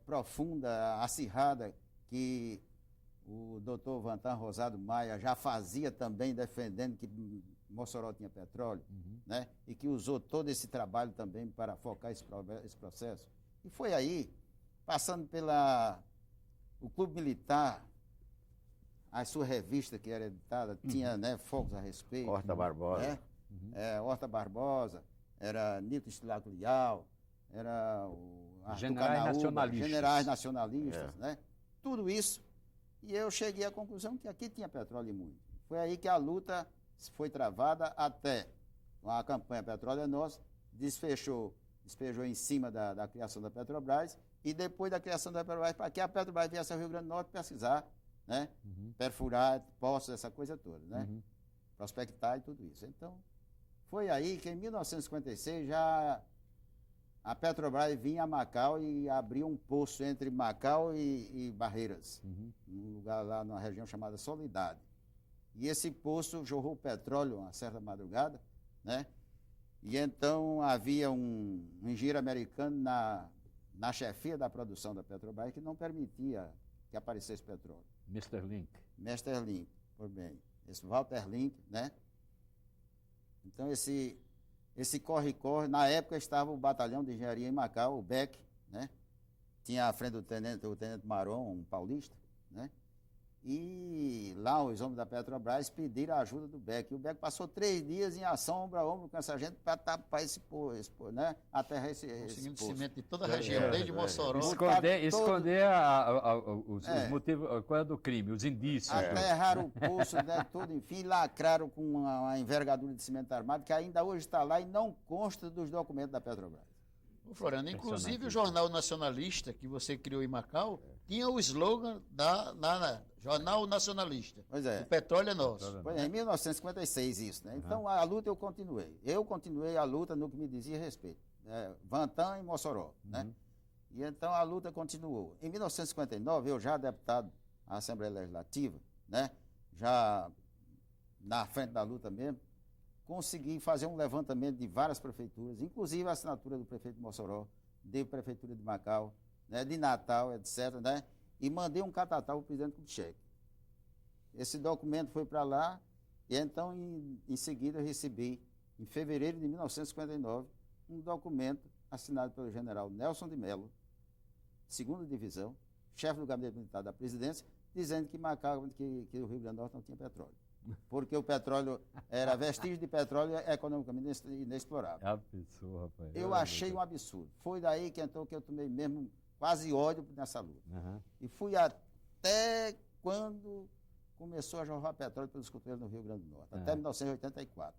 profunda, acirrada, que o doutor Vantan Rosado Maia já fazia também, defendendo que Mossoró tinha petróleo, né? E que usou todo esse trabalho também para focar esse processo. E foi aí, passando o Clube Militar, a sua revista que era editada, tinha, né, focos a respeito. Horta Barbosa. Né? Horta Barbosa, era Nito Estilato Lial, era o Arthur Generais Canaúba, nacionalistas. Generais nacionalistas, né? Tudo isso. E eu cheguei à conclusão que aqui tinha petróleo e muito. Foi aí que a luta foi travada até a campanha Petróleo é Nosso, despejou em cima da criação da Petrobras, e depois da criação da Petrobras, para que a Petrobras viesse ao Rio Grande do Norte pesquisar, né? Perfurar poços, essa coisa toda, né? Prospectar e tudo isso. Então, foi aí que em 1956 já a Petrobras vinha a Macau e abriu um poço entre Macau e Barreiras, num lugar lá numa região chamada Soledade. E esse poço jorrou petróleo uma certa madrugada, né? E então havia um engenheiro americano na chefia da produção da Petrobras que não permitia que aparecesse petróleo. Mr. Link. Mr. Link, por bem. Esse Walter Link, né? Então esse corre-corre, na época estava o batalhão de engenharia em Macau, o BEC, né? Tinha à frente o tenente Maron, um paulista, né? E lá os homens da Petrobras pediram a ajuda do BEC. E o BEC passou 3 dias em ação, ombro a ombro com essa gente, para tapar esse poço, né? Aterrar esse Conseguindo poço. cimento de toda a região, desde Mossoró. Esconder os motivos, qual é do crime, os indícios. Aterraram o poço, né, tudo, enfim, lacraram com uma envergadura de cimento armado que ainda hoje está lá e não consta dos documentos da Petrobras. Ô, Floriano, inclusive o Jornal Nacionalista, que você criou em Macau, tinha o slogan da Jornal Nacionalista. Pois é. O petróleo é nosso. Foi em 1956 isso, né? Então a luta eu continuei. Eu continuei a luta no que me dizia respeito. Vantã e Mossoró, né? E então a luta continuou. Em 1959, eu já deputado à Assembleia Legislativa, né? Já na frente da luta mesmo, consegui fazer um levantamento de várias prefeituras, inclusive a assinatura do prefeito de Mossoró, da prefeitura de Macau, né, de Natal, etc., né, e mandei um catatal para o presidente Kubitschek. Esse documento foi para lá, e então, em seguida, eu recebi, em fevereiro de 1959, um documento assinado pelo general Nelson de Mello, 2ª Divisão, chefe do gabinete militar da presidência, dizendo que Macau, que o Rio Grande do Norte não tinha petróleo. Porque o petróleo era vestígio de petróleo economicamente inexplorável. É absurdo, rapaz. Eu achei um absurdo. Foi daí que então que eu tomei mesmo quase ódio nessa luta. E fui até quando começou a jorrar petróleo pelos coteiros no Rio Grande do Norte, até 1984.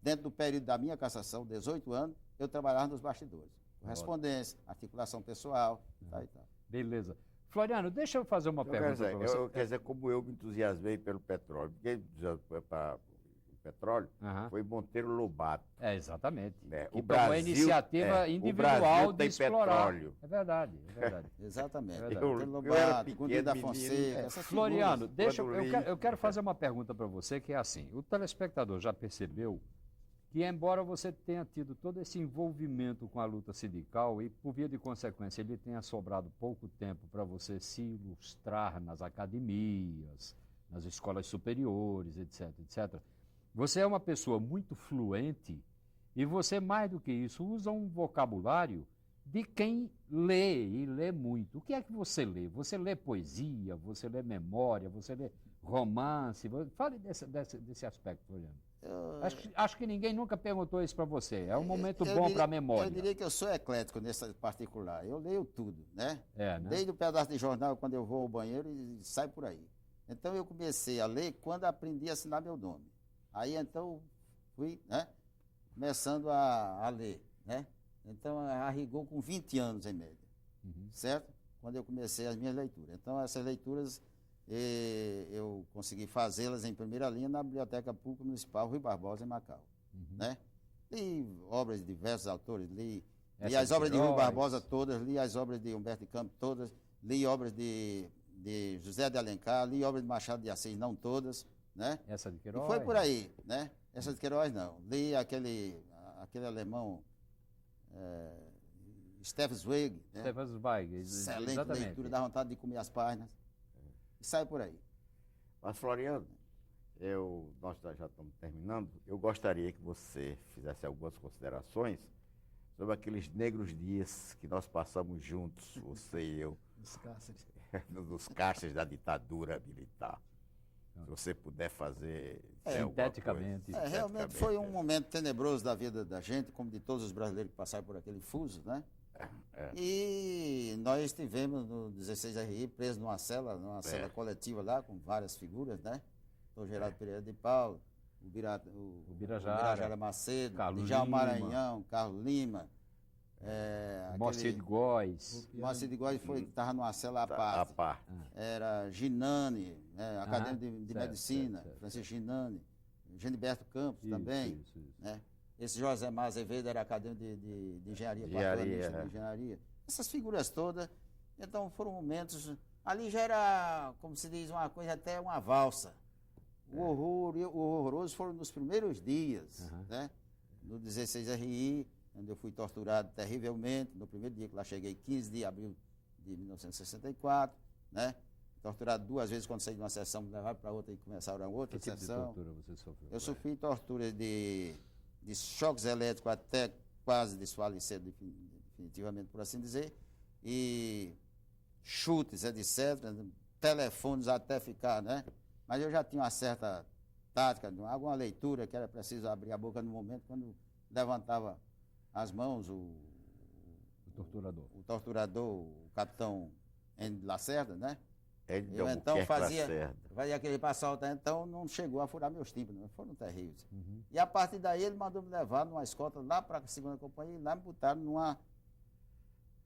Dentro do período da minha cassação, 18 anos, eu trabalhava nos bastidores. Correspondência, articulação pessoal, tal e tal. Beleza. Floriano, deixa eu fazer uma pergunta para você. Quer dizer, como eu me entusiasmei pelo petróleo, porque o petróleo foi Monteiro Lobato. Exatamente. Né? Que tomou uma iniciativa individual de explorar. Petróleo. É verdade. Exatamente. Eu era pequeno, da Fonseca, essas Floriano, figuras. eu quero fazer uma pergunta para você, que é assim, o telespectador já percebeu que, embora você tenha tido todo esse envolvimento com a luta sindical e, por via de consequência, ele tenha sobrado pouco tempo para você se ilustrar nas academias, nas escolas superiores, etc., você é uma pessoa muito fluente e você, mais do que isso, usa um vocabulário de quem lê, e lê muito. O que é que você lê? Você lê poesia, você lê memória, você lê romance? Fale desse aspecto, Floriano. Acho que ninguém nunca perguntou isso para você. É um momento bom para a memória. Eu diria que eu sou eclético nessa particular. Eu leio tudo, né? Né? Desde o pedaço de jornal, quando eu vou ao banheiro e saio por aí. Então eu comecei a ler quando aprendi a assinar meu nome. Aí então fui, né, começando a ler, né? Então a rigor com 20 anos em média, certo? Quando eu comecei as minhas leituras. Então essas leituras eu consegui fazê-las em primeira linha na Biblioteca Pública Municipal Rui Barbosa, em Macau. Né? Li obras de diversos autores, li as obras de Rui Barbosa todas, li as obras de Humberto de Campos todas, li obras de José de Alencar, li obras de Machado de Assis, não todas. Né? Essa de Queiroz? E foi por aí. Né? Essa de Queiroz não. Li aquele alemão... Stefan Zweig. Né? Stefan Zweig, excelente exatamente. Leitura, dá vontade de comer as páginas. E sai por aí. Mas, Floriano, nós já estamos terminando. Eu gostaria que você fizesse algumas considerações sobre aqueles negros dias que nós passamos juntos, você e eu. Os Cáceres. dos cárceres da ditadura militar. Se você puder fazer sinteticamente. Realmente foi um momento tenebroso da vida da gente, como de todos os brasileiros que passaram por aquele fuso, né? E nós estivemos no 16RI presos numa cela coletiva lá, com várias figuras, né? O Geraldo Pereira de Paulo, o Birajara Macedo, Djalma Maranhão, Carlos Lima, Moacir de Góes. Moacir de Góes estava numa cela à parte. Era Ginani, acadêmico de medicina, Francisco Ginani, Geniberto Campos também. Isso. Né? Esse José Mar Azevedo era acadêmico de engenharia, de engenharia. Essas figuras todas, então foram momentos. Ali já era, como se diz, uma coisa, até uma valsa. O horror e o horroroso foram nos primeiros dias, né? No 16RI, onde eu fui torturado terrivelmente, no primeiro dia que lá cheguei, 15 de abril de 1964, né? Torturado 2 vezes quando saí de uma sessão, me levaram para outra e começaram outra que sessão. Tipo de tortura você sofreu? Eu sofri tortura de choques elétricos até quase desfalecer definitivamente, por assim dizer, e chutes, etc., telefones até ficar, né? Mas eu já tinha uma certa tática, alguma leitura que era preciso abrir a boca no momento quando levantava as mãos o torturador, o capitão N. Lacerda, né? Eu então fazia aquele passalto, então não chegou a furar meus tímpanos, foram terríveis. E a partir daí ele mandou me levar numa escolta lá para a 2ª companhia e lá me botaram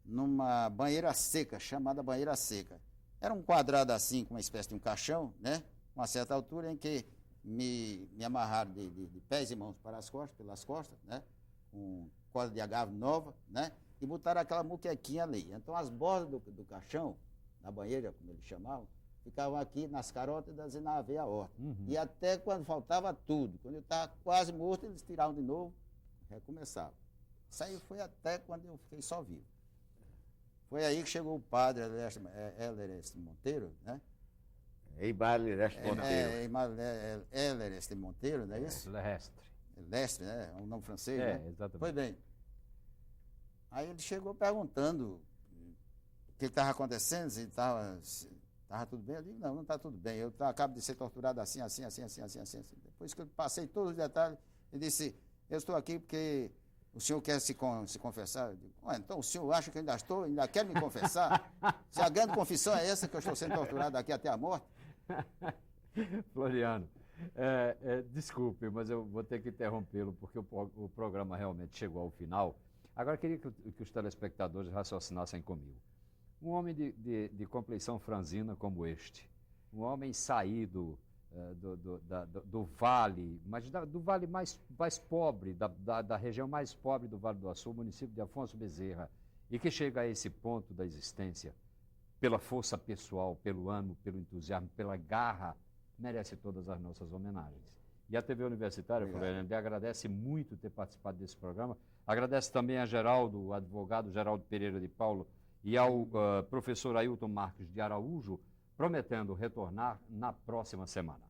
numa banheira seca, chamada banheira seca. Era um quadrado assim, com uma espécie de um caixão, né? Uma certa altura em que me amarraram de pés e mãos pelas costas, né? Com corda de agave nova, né? E botaram aquela muquequinha ali. Então as bordas do caixão, na banheira, como eles chamavam, ficavam aqui nas carótidas e na veia aorta. E até quando faltava tudo. Quando eu estava quase morto, eles tiravam de novo, recomeçavam. Isso aí foi até quando eu fiquei só vivo. Foi aí que chegou o padre Heller Monteiro, né? Heller Monteiro, não é isso? Lestre, né? É um nome francês, né? Exatamente. Foi bem. Aí ele chegou perguntando o que estava acontecendo, se estava tudo bem. Eu digo, não está tudo bem. Eu acabo de ser torturado assim. Depois que eu passei todos os detalhes, ele disse, eu estou aqui porque o senhor quer se confessar? Eu digo, então o senhor acha que eu ainda quer me confessar? Se a grande confissão é essa, que eu estou sendo torturado aqui até a morte? Floriano, desculpe, mas eu vou ter que interrompê-lo, porque o programa realmente chegou ao final. Agora, queria que os telespectadores raciocinassem comigo. Um homem de compleição franzina como este, um homem saído do vale, mas do vale mais pobre, da região mais pobre do Vale do Açu, município de Afonso Bezerra, e que chega a esse ponto da existência, pela força pessoal, pelo ânimo, pelo entusiasmo, pela garra, merece todas as nossas homenagens. E a TV Universitária, Floriano, lhe agradece muito ter participado desse programa. Agradece também a Geraldo, o advogado Geraldo Pereira de Paulo, e ao professor Ailton Marques de Araújo, prometendo retornar na próxima semana.